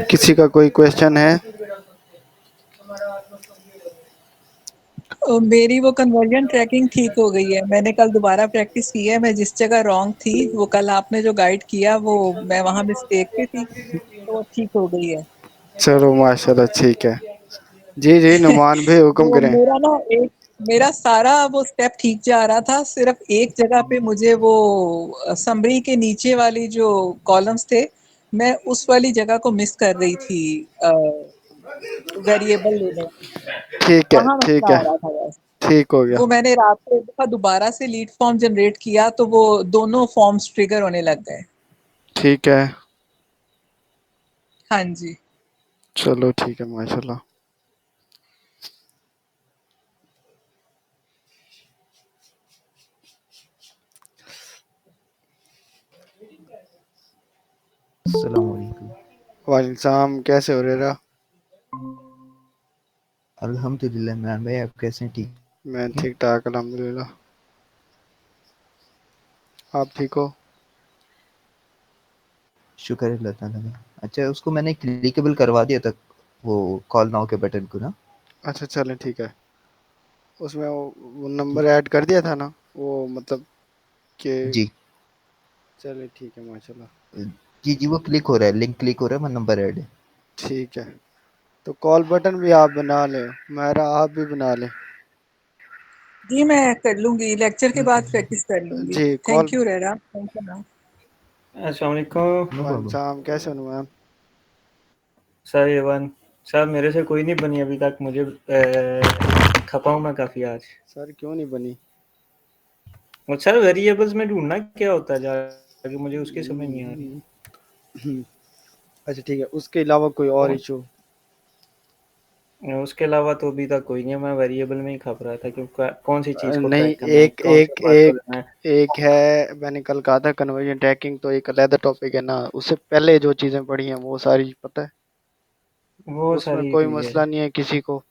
किसी का कोई क्वेश्चन है? मेरी वो कन्वर्जन ट्रैकिंग ठीक हो गई है। मैंने कल दोबारा प्रैक्टिस की है। मैं जिस जगह रॉन्ग थी वो कल आपने जो गाइड किया वो मैं वहाँ मिस्टेक पे थी, तो वो ठीक हो गई है। चलो माशाल्लाह, ठीक है। जी जी, नुमान भी हुक्म वो करें। मेरा ना एक मेरा सारा वो स्टेप ठीक जा रहा था, सिर्फ एक जगह पे मुझे वो समरी के नीचे वाली जो कॉलम्स थे, मैं उस वाली जगह को मिस कर रही थी वेरिएबल लेने में। ठीक है, वहाँ ठीक मसला है, आ रहा था बस। ठीक हो गया। वो मैंने रात को एक दफा दोबारा से लीड फॉर्म जनरेट किया तो वो दोनों फॉर्म्स ट्रिगर होने लग गए। ठीक है, हाँ जी। चलो ठीक है, माशाल्लाह। अस्सलाम वालेकुम। वालेकुम सलाम, कैसे हो रेरा? अल्हम्दुलिल्लाह इमरान भाई, आप कैसे हैं? ठीक मैं हैं? ठीक ठाक, अल्हम्दुलिल्लाह। आप ठीक हो? शुक्र है अल्लाह ताला का। अच्छा, उसको मैंने क्लिकेबल करवा दिया था, वो कॉल नाउ के बटन को ना। अच्छा, चलें, ठीक है। उसमें वो जी नंबर ऐड कर दिया था ना, वो मतलब कि। जी चले ठीक है, माशाल्लाह। जी जी, वो क्लिक हो रहा है, लिंक क्लिक हो रहा है, वो नंबर ऐड है। ठीक है, तो कॉल बटन भी आप बना लें, मेरा आप भी बना लें। जी मैं कर लूंगी, लेक्चर के बाद प्रैक्टिस कर लूंगी। जी, call. Thank you Rera, thank you ma'am. अस्सलाम वालेकुम नो वालेकुम प्रॉब्लम। सलाम, कैसे हो मैम? सर। एवन सर, मेरे से कोई नहीं बनी अभी तक। मुझे खपा हूँ मैं काफ़ी आज। सर क्यों नहीं बनी? और सर, वेरिएबल्स में ढूंढना क्या होता है जाके, मुझे उसकी समझ नहीं आ रही। अच्छा ठीक है, उसके अलावा कोई और कौन इशू? उसके अलावा तो अभी तक कोई नहीं है। मैं वेरिएबल में ही खप रहा था कि कौन सी चीज़ को नहीं, ट्रैक करना है, एक कौन से एक पार्ट को एक लेना है। एक है, मैंने कल कहा था कन्वर्जन ट्रैकिंग तो एक अलग टॉपिक है ना, उससे पहले जो चीज़ें पढ़ी हैं वो सारी पता है। वो उसमें सारी कोई क्लियर मसला है। नहीं है किसी को।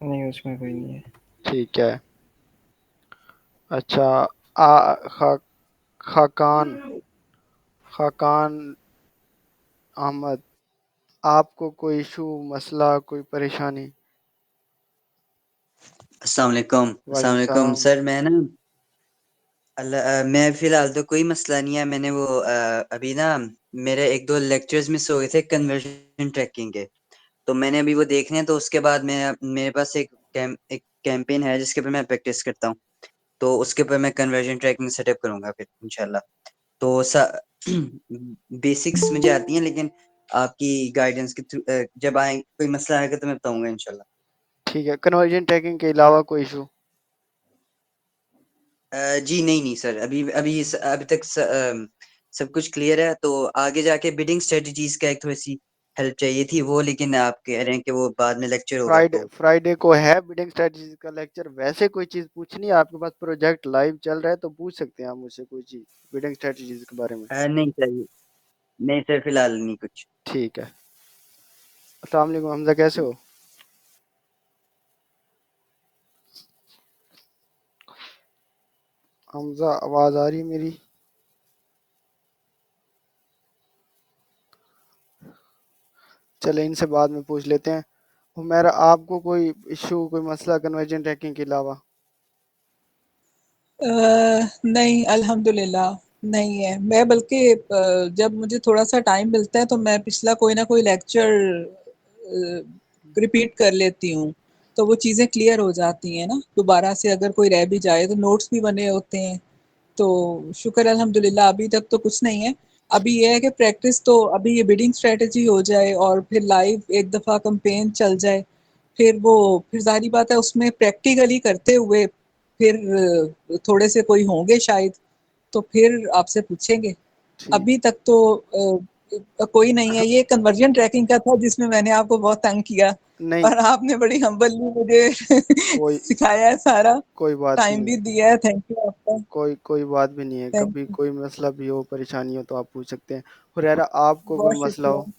नहीं, उसमें कोई नहीं है। ठीक है। अच्छा, खा, खाकान खाकान अहमद, आपको कोई इशू, मसला, कोई परेशानी? अस्सलाम वालेकुम। अस्सलाम वालेकुम वालेकुम सलाम। सर। मैं ना मैं फ़िलहाल तो कोई मसला नहीं है। मैंने वो अभी ना मेरे 1-2 लेक्चर्स मिस हो गए थे कन्वर्जन ट्रैकिंग के, तो मैंने अभी वो देखने हैं। तो उसके बाद मैं मेरे पास एक कैंपेन है जिसके ऊपर मैं प्रैक्टिस करता हूँ, तो उसके ऊपर मैं कन्वर्जन ट्रैकिंग सेटअप करूँगा फिर इंशाल्लाह। तो बेसिक्स मुझे आती हैं, लेकिन आपकी गाइडेंस के थ्रू जब आए कोई मसला आएगा तो मैं बताऊँगा इंशाल्लाह। ठीक है, कन्वर्जन ट्रैकिंग के अलावा कोई इशू? जी नहीं, नहीं सर, अभी तक सब कुछ क्लियर है। तो आगे जाके बिडिंग स्ट्रेटजीज का एक थोड़ी-सी हेल्प चाहिए थी वो, लेकिन आप कह रहे हैं कि वो बाद में लेक्चर होगा फ्राइडे तो फ्राइडे को है बिल्डिंग स्ट्रेटजी का लेक्चर। वैसे कोई चीज़ पूछनी है आपके पास, प्रोजेक्ट लाइव चल रहा है तो पूछ सकते हैं आप मुझसे कोई चीज़ बिल्डिंग स्ट्रेटजीज के बारे में। नहीं सर, नहीं सर, फिलहाल नहीं कुछ। ठीक है। अस्सलाम वालेकुम हमजा, कैसे हो? हमजा, आवाज़ आ रही है मेरी? चले, इनसे बाद में पूछ लेते हैं। मेरा आपको कोई इशू, कोई मसला कन्वर्जन ट्रैकिंग के अलावा? नहीं अल्हम्दुलिल्लाह नहीं है। मैं बल्कि जब मुझे थोड़ा सा टाइम मिलता है तो मैं पिछला कोई ना कोई लेक्चर रिपीट कर लेती हूँ, तो वो चीज़ें क्लियर हो जाती हैं ना। दोबारा से अगर कोई रह भी जाए तो नोट्स भी बने होते हैं। तो शुक्र अल्हम्दुलिल्लाह अभी तक तो कुछ नहीं है। अभी ये है कि प्रैक्टिस तो अभी ये बिडिंग स्ट्रेटजी हो जाए और फिर लाइव एक दफ़ा कैंपेन चल जाए, फिर ज़ाहिर बात है उसमें प्रैक्टिकली करते हुए फिर थोड़े से कोई होंगे शायद, तो फिर आपसे पूछेंगे। ठीक। अभी तक तो कोई नहीं है। ये कन्वर्जन ट्रैकिंग का था जिसमें मैंने आपको बहुत तंग किया, नहीं, और आपने बड़ी हम्बली मुझे कोई सिखाया है सारा, कोई बात टाइम नहीं भी है। दिया है। थैंक यू आपका। कोई बात भी नहीं है। थैंक कभी यू, कोई मसला भी हो, परेशानी हो तो आप पूछ सकते हैं। हुरैरा, आपको कोई बहुत मसला शुक्रिया। हो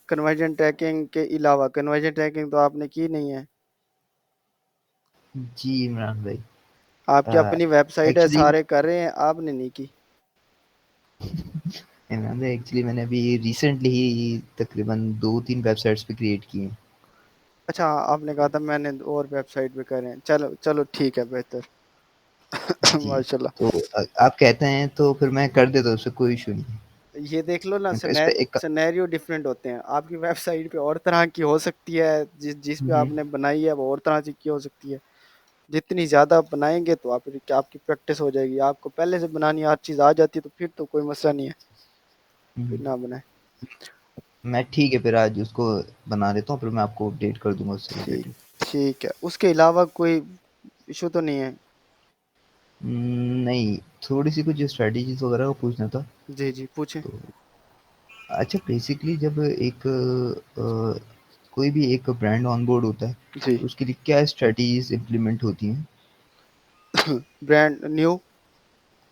कन्वर्जन ट्रैकिंग के अलावा? कन्वर्जन ट्रैकिंग तो आपने की नहीं है। जी इमरान भाई। आपकी अपनी वेबसाइट है, एक्चुअली सारे कर रहे हैं, आपने नहीं की। एक्चुअली मैंने अभी रिसेंटली ही तकरीबन 2-3 वेबसाइट्स पे क्रिएट की हैं। अच्छा, आपने कहा था मैंने और वेबसाइट पे करे हैं। चलो चलो ठीक है, बेहतर। जी, माशाल्लाह। तो आप कहते हैं तो फिर मैं कर देता हूँ, उससे कोई इश्यू नहीं है। ये देख लो ना, इस पे एक सिनेरियो डिफरेंट होते हैं। आपकी वेबसाइट पे और तरह की हो सकती है, जिस जिस पे हुँ, आपने बनाई है वो और तरह की हो सकती है। जितनी ज़्यादा आप बनाएंगे तो आपकी प्रैक्टिस हो जाएगी। आपको पहले से बनानी हर चीज़ आ जाती है तो फिर तो कोई मसला नहीं है, फिर हुँ, ना बनाए। मैं ठीक है फिर आज उसको बना देता हूँ, फिर मैं आपको अपडेट कर दूँगा उससे ठीक रिलेटेड। ठीक है, उसके अलावा कोई इशू तो नहीं है? नहीं, थोड़ी-सी कुछ स्ट्रैटेजीज़ वगैरह का पूछना था। जी जी, पूछें। तो अच्छा, बेसिकली जब एक कोई भी एक ब्रांड ऑनबोर्ड होता है, जी। तो उसके लिए क्या स्ट्रैटेजीज़ इम्प्लीमेंट होती हैं? ब्रांड न्यू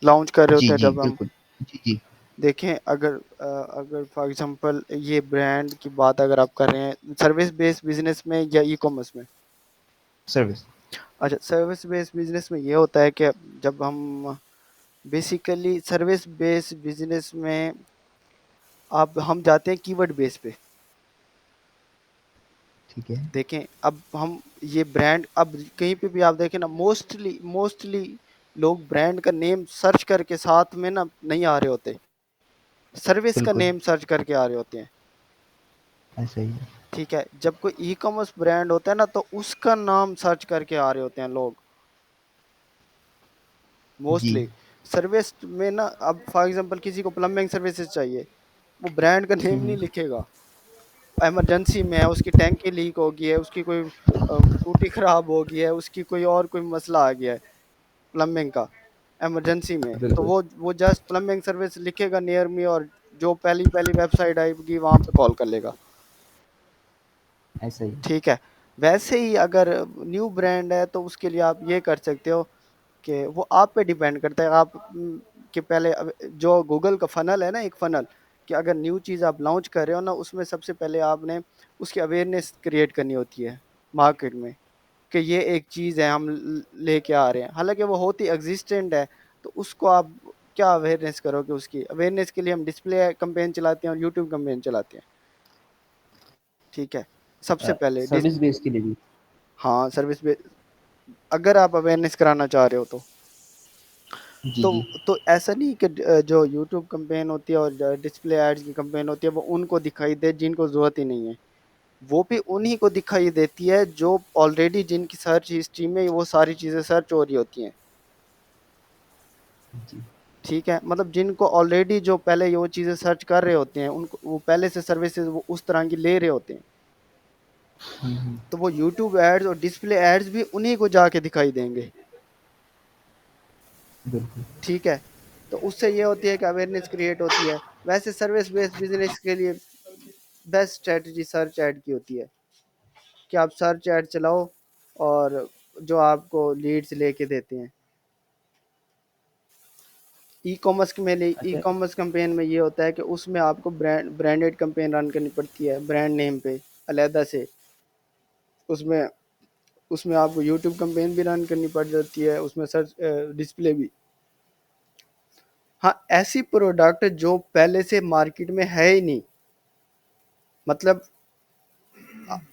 लॉन्च कर रहे जी, होते हैं जी, जब हम। बिल्कुल। जी, जी, देखें, अगर फॉर एग्जांपल ये ब्रांड की बात अगर आप कर रहे हैं सर्विस बेस्ड बिजनेस में या ई कॉमर्स में। सर्विस। अच्छा, सर्विस बेस्ड बिजनेस में ये होता है कि जब हम बेसिकली सर्विस बेस्ड बिजनेस में अब हम जाते हैं कीवर्ड बेस पे। ठीक है, देखें, अब हम ये ब्रांड, अब कहीं पे भी आप देखें ना, मोस्टली मोस्टली लोग ब्रांड का नेम सर्च करके साथ में ना नहीं आ रहे होते, सर्विस का बिल्कुल, नेम सर्च करके आ रहे होते हैं। ऐसा ही है। ठीक है, जब कोई ई कॉमर्स ब्रांड होता है ना तो उसका नाम सर्च करके आ रहे होते हैं लोग जी, मोस्टली। सर्विस में ना, अब फॉर एग्जांपल किसी को प्लम्बिंग सर्विसेज चाहिए, वो ब्रांड का नेम हुँ, नहीं लिखेगा। इमरजेंसी में है, उसकी टैंकी लीक हो गई है, उसकी कोई टूटी खराब हो गई है, उसकी कोई मसला आ गया है प्लम्बिंग का इमरजेंसी में, तो बिल्कुल, वो जस्ट प्लम्बिंग सर्विस लिखेगा नियर मी, और जो पहली पहली वेबसाइट आएगी वहां पे कॉल कर लेगा। ऐसा ही है। ठीक है, वैसे ही अगर न्यू ब्रांड है तो उसके लिए आप ये कर सकते हो कि वो आप पे डिपेंड करता है। आप कि पहले जो गूगल का फनल है ना, एक फनल, कि अगर न्यू चीज़ आप लॉन्च कर रहे हो ना, उसमें सबसे पहले आपने उसकी अवेयरनेस क्रिएट करनी होती है मार्केट में, कि ये एक चीज़ है, हम लेके आ रहे हैं, हालांकि वो होती एग्जिस्टेंट है। तो उसको आप क्या अवेयरनेस करोगे? उसकी अवेयरनेस के लिए हम डिस्प्ले कैंपेन चलाते हैं और यूट्यूब कैंपेन चलाते हैं। ठीक है, सबसे पहले सर्विस बेस के लिए भी। हाँ, सर्विस पे अगर आप अवेयरनेस कराना चाह रहे हो जी, तो जी, तो ऐसा नहीं कि जो यूट्यूब कैंपेन होती है और डिस्प्ले एड्स की कैंपेन होती है वो उनको दिखाई दे जिनको ज़रूरत ही नहीं है। वो भी उन्हीं को दिखाई देती है जो ऑलरेडी जिनकी सर्च हिस्ट्री में वो सारी चीज़ें सर्च हो रही होती हैं। जी। ठीक है, मतलब जिनको ऑलरेडी जो पहले वो चीज़ें सर्च कर रहे होते हैं, उनको वो पहले से सर्विसेज वो उस तरह की ले रहे होते हैं, हुँ, हुँ, तो वो यूट्यूब एड्स और डिस्प्ले एड्स भी उन्हीं को जाके दिखाई देंगे। बिल्कुल। ठीक है, तो उससे ये होती है कि अवेयरनेस क्रिएट होती है। वैसे सर्विस बेस्ड बिजनेस के लिए बेस्ट स्ट्रेटजी सर्च ऐड की होती है कि आप सर्च ऐड चलाओ और जो आपको लीड्स लेके देते हैं। ई अच्छा, कॉमर्स कैंपेन में ये होता है कि उसमें आपको ब्रांडेड कैंपेन रन करनी पड़ती है, ब्रांड नेम पे अलहदा से। उसमें उसमें आपको यूट्यूब कैंपेन भी रन करनी पड़ जाती है, उसमें सर्च डिस्प्ले भी। हाँ, ऐसी प्रोडक्ट जो पहले से मार्केट में है ही नहीं, मतलब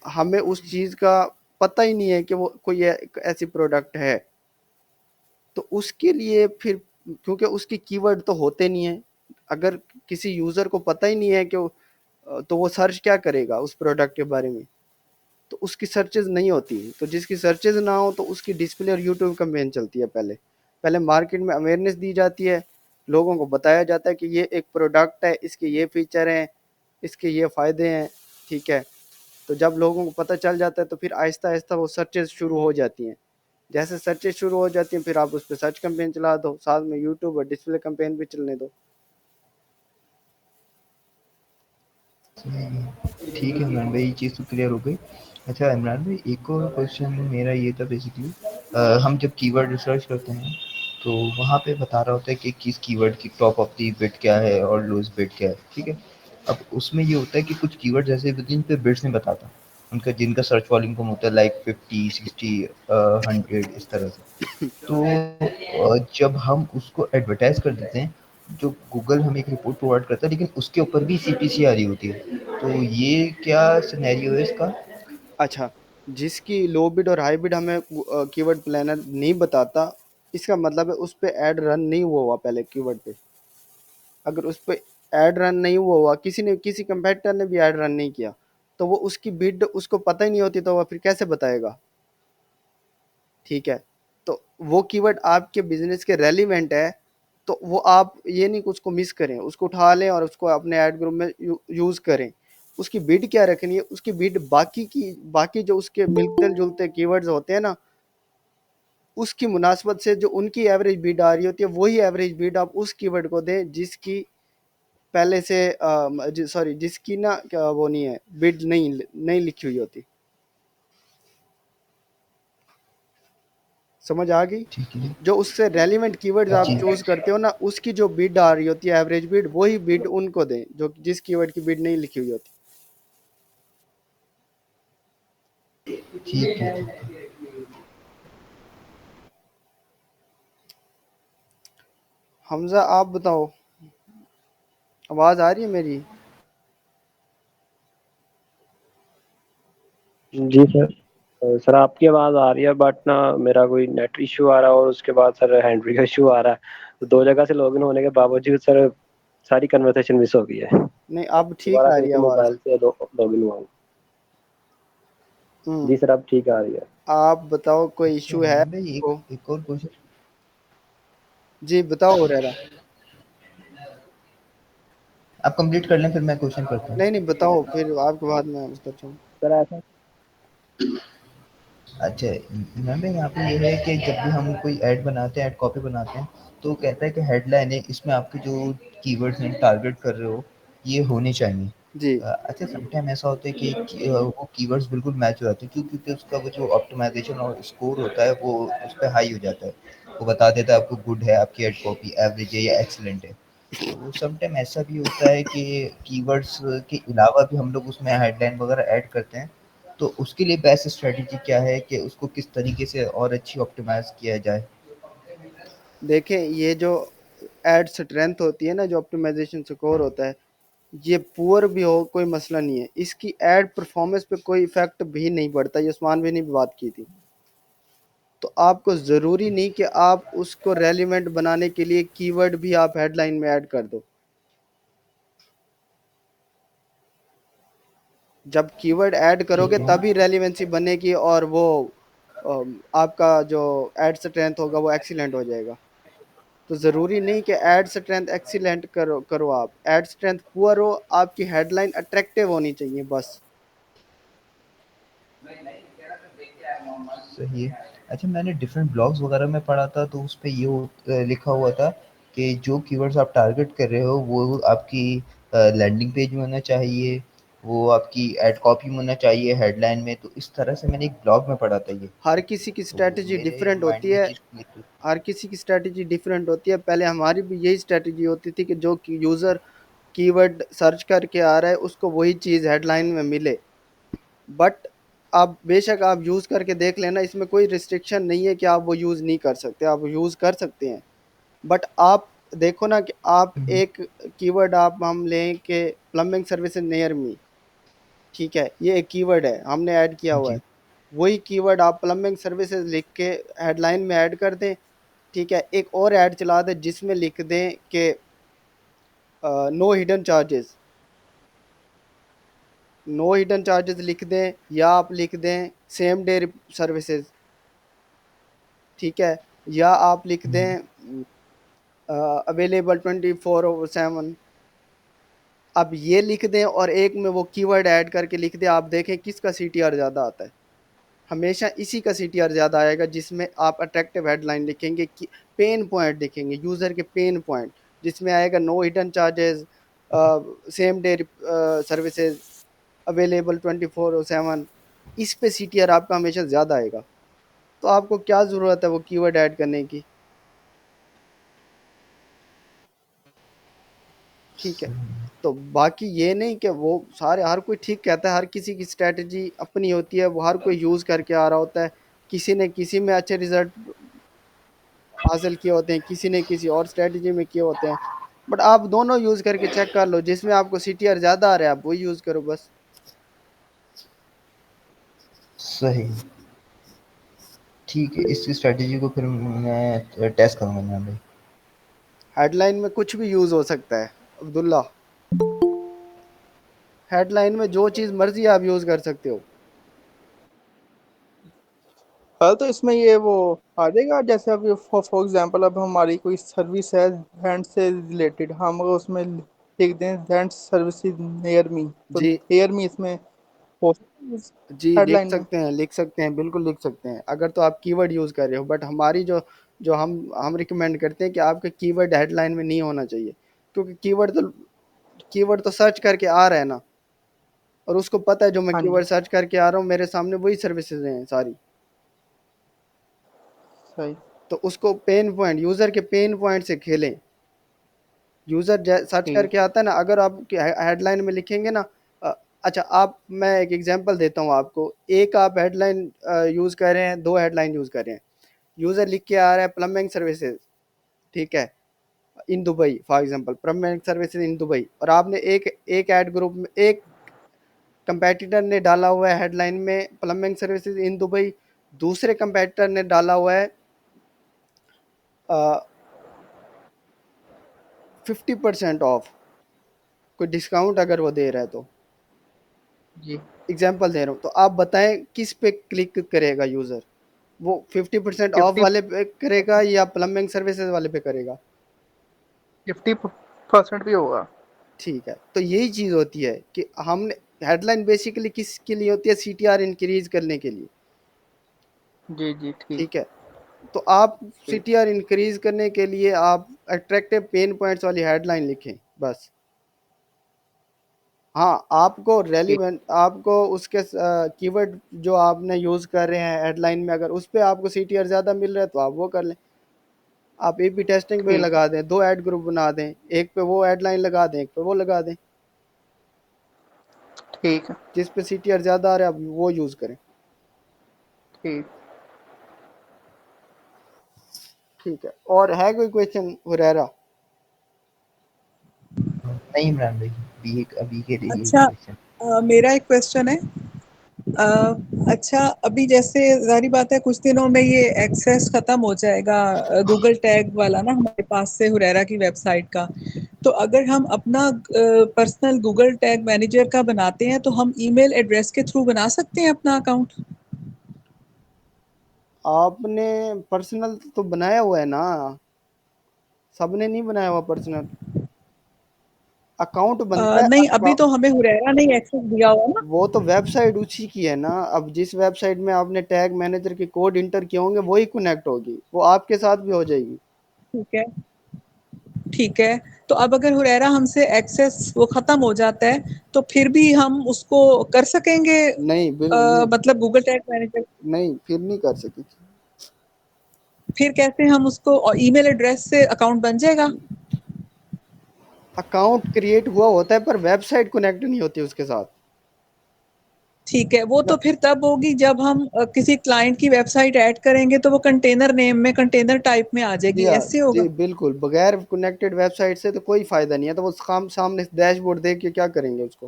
हमें उस चीज़ का पता ही नहीं है कि वो कोई ऐसी प्रोडक्ट है, तो उसके लिए फिर, क्योंकि उसके कीवर्ड तो होते नहीं है, अगर किसी यूज़र को पता ही नहीं है कि तो वो सर्च क्या करेगा उस प्रोडक्ट के बारे में, तो उसकी सर्चेज नहीं होती। तो जिसकी सर्चेज ना हो तो उसकी डिस्प्ले और यूट्यूब कैंपेन चलती है। पहले पहले मार्केट में अवेयरनेस दी जाती है, लोगों को बताया जाता है कि ये एक प्रोडक्ट है, इसके ये फीचर हैं, इसके ये फ़ायदे हैं। ठीक है, तो जब लोगों को पता चल जाता है तो फिर आहिस्ता आहिस्ता वो सर्चेज शुरू हो जाती हैं। जैसे सर्चेज शुरू हो जाती हैं फिर आप उस पर सर्च कैंपेन चला दो, साथ में यूट्यूब और डिस्प्ले कैंपेन भी चलने दो। ठीक है इमरान भाई, ये चीज़ तो क्लियर हो गई। अच्छा इमरान भाई, एक और क्वेश्चन मेरा ये था बेसिकली, हम जब कीवर्ड रिसर्च करते हैं तो वहाँ पे बता रहा होता है कि किस कीवर्ड की टॉप ऑफ द बिट क्या है और लोएस्ट बिट क्या है, ठीक है? अब उसमें ये होता है कि कुछ कीवर्ड जैसे जिन पे बिट्स नहीं बताता, उनका जिनका सर्च वॉल्यूम कम होता है लाइक 50, 60, 100 इस तरह से। तो जब हम उसको एडवर्टाइज़ कर देते हैं, जो गूगल हमें एक रिपोर्ट प्रोवाइड करता है लेकिन उसके ऊपर भी सीपीसी आ रही होती है। तो ये क्या सिनेरियो है इसका? अच्छा, जिसकी लो बिड और हाई बिड हमें कीवर्ड प्लानर नहीं बताता, इसका मतलब है उस पे ऐड रन नहीं हुआ हुआ पहले कीवर्ड पे। अगर उस पे ऐड रन नहीं हुआ हुआ, किसी कंपेटिटर ने भी ऐड रन नहीं किया, तो वो उसकी बिड उसको पता ही नहीं होती, तो वह फिर कैसे बताएगा? ठीक है, तो वो कीवर्ड आपके बिजनेस के रेलिवेंट है, तो वो आप ये नहीं कि उसको मिस करें, उसको उठा लें और उसको अपने ऐड ग्रुप में यूज़ करें। उसकी बिड क्या रखनी है? उसकी बिड बाकी जो उसके मिलते जुलते कीवर्ड्स होते हैं ना, उसकी मुनासबत से जो उनकी एवरेज बिड आ रही होती है, वही एवरेज बिड आप उस कीवर्ड को दें जिसकी पहले से सॉरी, जिसकी ना क्या वो नहीं है, बिड नहीं नहीं लिखी हुई होती। समझ आ गई? ठीक है। जो उससे रेलिवेंट कीवर्ड्स आप जी। चूज करते हो ना, उसकी जो बिड आ रही होती है एवरेज बिड, वही बिड उनको दें जो जिस कीवर्ड की बिड नहीं लिखी हुई होती। ठीक है। हमजा आप बताओ, आवाज आ रही है मेरी? जी सर। सर आपकी आवाज़ आ रही है बट ना मेरा कोई नेट इशू आ रहा है और उसके बाद सर हैंड्री का इशू आ रहा है, तो दो जगह से लॉगिन होने के बावजूद सर सारी कन्वर्सेशन मिस हो गई है। नहीं, अब ठीक दोबारा आ फिर रही है से आवाज। मोबाइल से लॉगिन हुआ हूँ। हम्म। जी सर अब ठीक आ रही है। आप बताओ, कोई अच्छा इशू है इमरान भाई, आपको? एक और क्वेश्चन। जी बताओ हुरैरा। आप कंप्लीट कर लें फिर मैं क्वेश्चन करता नहीं हूँ। नहीं, बताओ, फिर आपके बाद मैं पूछता हूँ। सर ऐसा अच्छा, मैम यहाँ पे ये है कि जब भी हम कोई ऐड बनाते हैं, ऐड कॉपी बनाते हैं, तो कहता है कि हेडलाइन है, इसमें आपके जो कीवर्ड्स हैं टारगेट कर रहे हो ये होने चाहिए। जी। अच्छा, समटाइम ऐसा होता है कि वो कीवर्ड्स बिल्कुल मैच हो जाते हैं, क्यों? क्योंकि उसका वो जो ऑप्टिमाइजेशन और स्कोर होता है वो उस पे हाई हो जाता है। वो बता देता है आपको गुड है, आपकी ऐड कॉपी एवरेज है या एक्सीलेंट है। तो समटाइम ऐसा भी होता है कि कीवर्ड्स के अलावा भी हम लोग उसमें हेडलाइन वगैरह ऐड करते हैं। तो उसके लिए बेस्ट स्ट्रेटजी क्या है कि उसको किस तरीके से और अच्छी ऑप्टिमाइज़ किया जाए? देखें, ये जो एड स्ट्रेंथ होती है ना, जो ऑप्टिमाइजेशन स्कोर होता है, ये पुअर भी हो कोई मसला नहीं है, इसकी एड परफॉर्मेंस पे कोई इफेक्ट भी नहीं पड़ता। ये उस्मान भी ने भी बात की थी। तो आपको ज़रूरी नहीं कि आप उसको रेलिवेंट बनाने के लिए कीवर्ड भी आप हेडलाइन में ऐड कर दो। जब कीवर्ड ऐड करोगे ठीक है। तभी रेलिवेंसी बनेगी और वो आपका जो एड स्ट्रेंथ होगा वो एक्सीलेंट हो जाएगा। तो ज़रूरी नहीं कि एड स्ट्रेंथ एक्सीलेंट करो करो आप एड स्ट्रेंथ पुअर हो, आपकी हेडलाइन अट्रैक्टिव होनी चाहिए बस। सही है। अच्छा, मैंने डिफरेंट ब्लॉग्स वगैरह में पढ़ा था, तो उस पे ये लिखा हुआ था कि जो कीवर्ड्स आप टारगेट कर रहे हो वो आपकी लैंडिंग पेज में होना चाहिए, वो आपकी एड कॉपी में होना चाहिए, हेडलाइन में। तो इस तरह से मैंने एक ब्लॉग में पढ़ा था ये। हर किसी की तो स्ट्रैटेजी मेरे डिफरेंट माइंड होती में है। चीज़ क्लिक हुई। हर किसी की स्ट्रैटेजी डिफरेंट होती है। पहले हमारी भी यही स्ट्रैटेजी होती थी कि जो यूज़र कीवर्ड सर्च करके आ रहा है उसको वही चीज़ हेडलाइन में मिले। बट आप बेशक आप यूज़ करके देख लेना, इसमें कोई रिस्ट्रिक्शन नहीं है कि आप वो यूज़ नहीं कर सकते, आप यूज़ कर सकते हैं। बट आप देखो ना कि आप हुँ, एक कीवर्ड आप हम लें कि प्लम्बिंग सर्विसेज नियर मी, ठीक है, ये एक कीवर्ड है हमने ऐड किया हुआ है। जी, वही कीवर्ड आप प्लम्बिंग सर्विसेज लिख के हेडलाइन में ऐड कर दें। ठीक है, एक और ऐड चला दें जिसमें लिख दें कि no hidden charges, no hidden charges लिख दें, या आप लिख दें सेम डे सर्विसेज। ठीक है, या आप लिख हुँ, दें अवेलेबल 24/7। अब ये लिख दें और एक में वो कीवर्ड ऐड करके लिख दें, आप देखें किसका सीटीआर ज़्यादा आता है। हमेशा इसी का सीटीआर ज़्यादा आएगा जिसमें आप अट्रैक्टिव हेडलाइन लिखेंगे, कि पेन पॉइंट लिखेंगे, यूज़र के पेन पॉइंट, जिसमें आएगा no hidden charges, same day services, available 24/7। इस पे सीटीआर आपका हमेशा ज़्यादा आएगा। तो आपको क्या ज़रूरत है वो कीवर्ड ऐड करने की? ठीक है। तो बाकी ये नहीं कि वो सारे हर कोई ठीक कहता है, हर किसी की स्ट्रैटेजी अपनी होती है, वो हर कोई यूज़ करके आ रहा होता है। किसी ने किसी में अच्छे रिजल्ट हासिल किए होते हैं, किसी ने किसी और स्ट्रैटेजी में किए होते हैं। बट आप दोनों यूज़ करके चेक कर लो, जिसमें आपको सीटीआर ज़्यादा आ रहा है आप वही यूज़ करो बस। सही, ठीक है, इस स्ट्रैटेजी को फिर मैं टेस्ट करूँगा इमरान भाई। हेडलाइन में कुछ भी यूज़ हो सकता है अब्दुल्ला, हेडलाइन में जो चीज़ मर्जी आप यूज़ कर सकते हो। हाँ, तो इसमें ये वो आ जाएगा, जैसे अब फॉर एग्जांपल अब हमारी कोई सर्विस है हैंड से रिलेटेड, हम अगर उसमें लिख दें हैंड सर्विसेज नियर मी, तो जी नियर मी इसमें हो जी, लिख हेडलाइन में। सकते हैं, लिख सकते हैं, बिल्कुल लिख सकते हैं, अगर तो आप कीवर्ड यूज़ कर रहे हो। बट हमारी जो जो हम रिकमेंड करते हैं कि आपके कीवर्ड हेडलाइन में नहीं होना चाहिए, क्योंकि कीवर्ड तो सर्च करके आ रहा है ना, और उसको पता है जो मैं हाँ जी, कीवर्ड सर्च करके आ रहा हूँ मेरे सामने वही सर्विसेज हैं सारी। सही। तो उसको पेन पॉइंट, यूज़र के पेन पॉइंट से खेलें। यूज़र सर्च ठीक। करके आता है ना, अगर आप हेडलाइन में लिखेंगे ना, अच्छा आप, मैं एक एग्जांपल देता हूँ आपको। एक आप हेडलाइन यूज़ कर रहे हैं, दो हेडलाइन यूज़ कर रहे हैं। यूज़र लिख के आ रहा है प्लम्बिंग सर्विसेज, ठीक है, in Dubai for example, plumbing services in Dubai, और आपने एक एक ऐड ग्रुप में एक कंपेटिटर ने डाला हुआ है हेडलाइन में प्लम्बिंग सर्विसेज इन दुबई, दूसरे कंपेटिटर ने डाला हुआ है 50% ऑफ, कोई डिस्काउंट अगर वो दे रहा है तो। जी, एग्जाम्पल दे रहा हूँ, तो आप बताएं किस पे क्लिक करेगा यूज़र, वो 50% ऑफ 50 वाले पे करेगा या प्लम्बिंग सर्विसेज वाले पे करेगा। 50% भी होगा। ठीक है, तो यही चीज़ होती है कि हमने हेडलाइन बेसिकली किसके लिए होती है, सीटीआर इंक्रीज करने के लिए। जी जी, ठीक। ठीक है, तो आप ठीक। सीटीआर इंक्रीज करने के लिए आप अट्रैक्टिव पेन पॉइंट्स वाली हेडलाइन लिखें बस। हाँ, आपको ठीक। रेलिवेंट, आपको उसके कीवर्ड जो आपने यूज़ कर रहे हैं हेडलाइन में, अगर उस पे आपको सीटीआर ज़्यादा मिल रहा है तो आप वो कर लें। आप ए बी टेस्टिंग पे ठीक। लगा दें, दो ऐड ग्रुप बना दें, एक पे वो हेडलाइन लगा दें, एक पे वो लगा दें, ठीक है। जिस पे सीटीआर ज़्यादा आ रहा है आप वो यूज़ करें। ठीक। ठीक है, और है कोई क्वेश्चन हुरैरा? नहीं इमरान भाई, अभी के लिए यही अच्छा, क्वेश्चन। मेरा एक क्वेश्चन है। अ, अच्छा, अभी जैसे ज़ाहिर बात है कुछ दिनों में ये एक्सेस ख़त्म हो जाएगा गूगल टैग वाला ना हमारे पास से हुरैरा की वेबसाइट का। तो अगर हम अपना पर्सनल गूगल टैग मैनेजर का बनाते हैं तो हम ईमेल एड्रेस के थ्रू बना सकते हैं अपना अकाउंट? आपने पर्सनल तो बनाया हुआ है ना, सबने नहीं बनाया हुआ पर्सनल, अकाउंट बनता है नहीं, अभी तो हमें हुरैरा ने ही एक्सेस दिया हुआ ना। वो तो वेबसाइट उसी की है ना। अब जिस वेबसाइट में आपने टैग मैनेजर के कोड इंटर किए होंगे वही कनेक्ट होगी, वो आपके साथ भी हो जाएगी। ठीक है, ठीक है। तो अब अगर हुरैरा हमसे एक्सेस वो ख़त्म हो जाता है, तो फिर भी हम उसको कर सकेंगे नहीं नहीं, मतलब गूगल टैग मैनेजर? नहीं फिर नहीं कर सकेगी। फिर कैसे हम उसको, ईमेल एड्रेस से अकाउंट बन जाएगा? अकाउंट क्रिएट हुआ होता है पर वेबसाइट कनेक्ट नहीं होती उसके साथ ठीक है, वो ना। तो फिर तब होगी जब हम किसी क्लाइंट की वेबसाइट ऐड करेंगे तो वो कंटेनर नेम में, कंटेनर टाइप में आ जी जाएगी, हाँ, ऐसे जी होगा? बिल्कुल, बगैर कनेक्टेड वेबसाइट से तो कोई फायदा नहीं है, तो वो सामने डैशबोर्ड देख के क्या करेंगे उसको।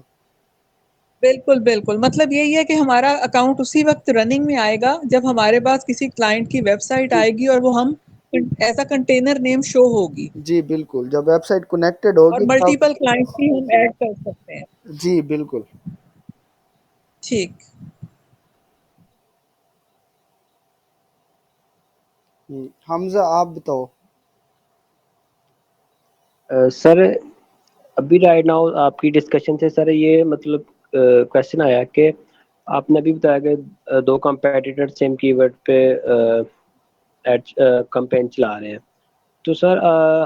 बिल्कुल, बिल्कुल। मतलब यही है कि हमारा अकाउंट उसी वक़्त रनिंग में आएगा जब हमारे पास किसी क्लाइंट की वेबसाइट जी आएगी और वो हम as a container name show होगी, जी बिल्कुल, जब वेबसाइट कनेक्टेड और होगी तब। मल्टीपल क्लाइंट्स भी हम ऐड कर सकते हैं। जी बिल्कुल। ठीक। हमजा आप बताओ। सर अभी राइट नाउ आपकी डिस्कशन से सर ये मतलब क्वेश्चन आया कि आपने अभी बताया कि दो कंपेटिटर सेम कीवर्ड पे एड कैंपेन चला रहे हैं। तो सर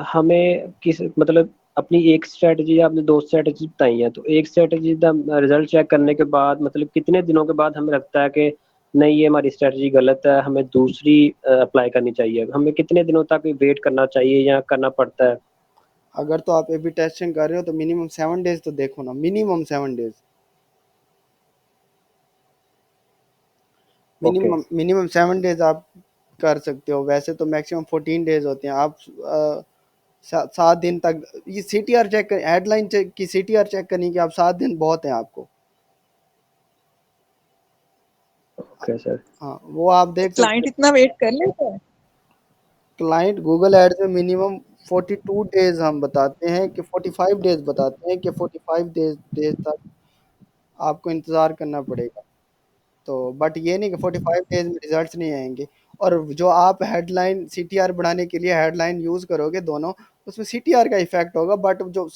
हमें किस मतलब अपनी एक स्ट्रेटजी, आपने दो स्ट्रेटजी बताई हैं, तो एक स्ट्रेटजी का रिजल्ट चेक करने के बाद मतलब कितने दिनों के बाद हमें लगता है कि नहीं ये हमारी स्ट्रेटजी गलत है, हमें दूसरी अप्लाई करनी चाहिए, हमें कितने दिनों तक वेट करना चाहिए या करना पड़ता है? अगर तो आप A/B टेस्टिंग कर रहे हो तो मिनिमम 7 डेज तो देखो ना, minimum 7 days, okay minimum 7 days आप कर सकते हो। वैसे तो मैक्सिमम 14 डेज होते हैं। आप 7 दिन तक ये CTR चेक कर, हेडलाइन चेक की CTR चेक करनी कि आप 7 दिन बहुत हैं आपको। Okay sir. हाँ, वो आप देख सकते क्लाइंट हो। इतना वेट कर लेता है? क्लाइंट गूगल एड्स में मिनिमम 42 डेज हम बताते हैं कि 45 डेज बताते हैं कि 45 डेज तक आपको इंतज़ार करना पड़ेगा। तो बट ये नहीं कि 45 डेज में रिजल्ट्स नहीं आएंगे। और जो आप हेडलाइन CTR बढ़ाने के लिए हेडलाइन यूज़ करोगे दोनों, उसमें CTR का इफेक्ट होगा, बट जो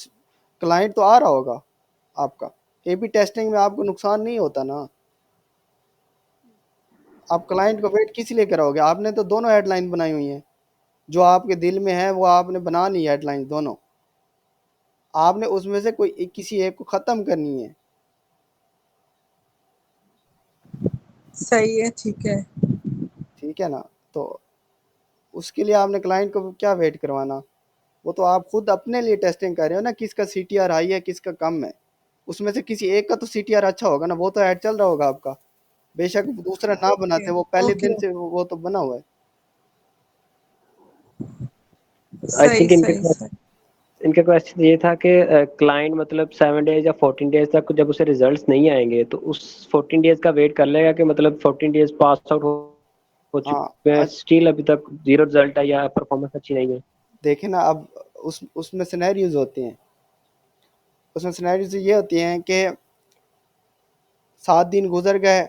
क्लाइंट तो आ रहा होगा आपका। A/B टेस्टिंग में आपको नुकसान नहीं होता ना। आप क्लाइंट को वेट किस लिए कराओगे? आपने तो दोनों हेडलाइन बनाई हुई हैं, जो आपके दिल में है वो आपने बना ली हेडलाइन दोनों। आपने उसमें से किसी एक को ख़त्म करनी है। सही है, ठीक है। ठीक है ना? तो उसके लिए आपने क्लाइंट को क्या वेट करवाना? वो तो आप खुद अपने लिए टेस्टिंग कर रहे हो ना, किसका CTR हाई है किसका कम है। उसमें से किसी एक का तो CTR अच्छा होगा ना, वो तो ऐड चल रहा होगा आपका। बेशक दूसरा ना ओके, बनाते, वो पहले ओके, दिन से वो तो बना हुआ है। आई सही, थिंक सही, सही। इनका क्वेश्चन ये था कि क्लाइंट मतलब 7 डेज या 14 डेज तक जब उसे रिजल्ट्स नहीं आएंगे तो उस 14 डेज का वेट कर लेगा कि मतलब 14 डेज पास आउट हो हाँ, चुके हैं, स्टिल अभी तक जीरो रिजल्ट है या परफॉर्मेंस अच्छी नहीं है। देखे ना, अब उसमें सिनेरियोज होते हैं। उसमें सिनेरियोज ये होती हैं कि 7 दिन गुजर गए,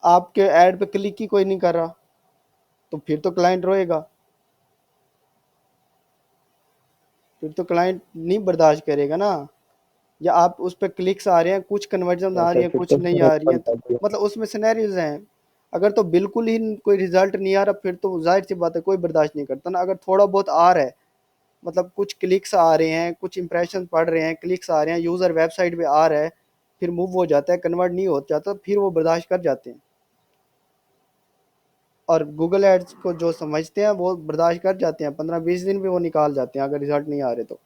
आपके ऐड पे क्लिक ही कोई नहीं कर रहा, तो फिर तो क्लाइंट रोएगा। फिर तो क्लाइंट नहीं बर्दाश्त करेगा ना। या आप उस पर क्लिक्स आ रहे हैं, कुछ कन्वर्जन आ रही सर है फिर कुछ तो नहीं फर्क आ रही है, तो पड़ता है। मतलब उसमें सिनेरियोज हैं। अगर तो बिल्कुल ही कोई रिजल्ट नहीं आ रहा, फिर तो जाहिर सी बात है कोई बर्दाश्त नहीं करता ना। अगर थोड़ा बहुत आ रहा है, मतलब कुछ क्लिक्स आ रहे हैं, कुछ इंप्रेशन पड़ रहे हैं, क्लिक्स आ रहे हैं, यूज़र वेबसाइट पे आ रहा है, फिर मूव हो जाता है, कन्वर्ट नहीं हो जाता, फिर वो बर्दाश्त कर जाते हैं। और गूगल एड्स को जो समझते हैं वो बर्दाश्त कर जाते हैं, 15-20 दिन भी वो निकाल जाते हैं अगर रिजल्ट नहीं आ रहे तो।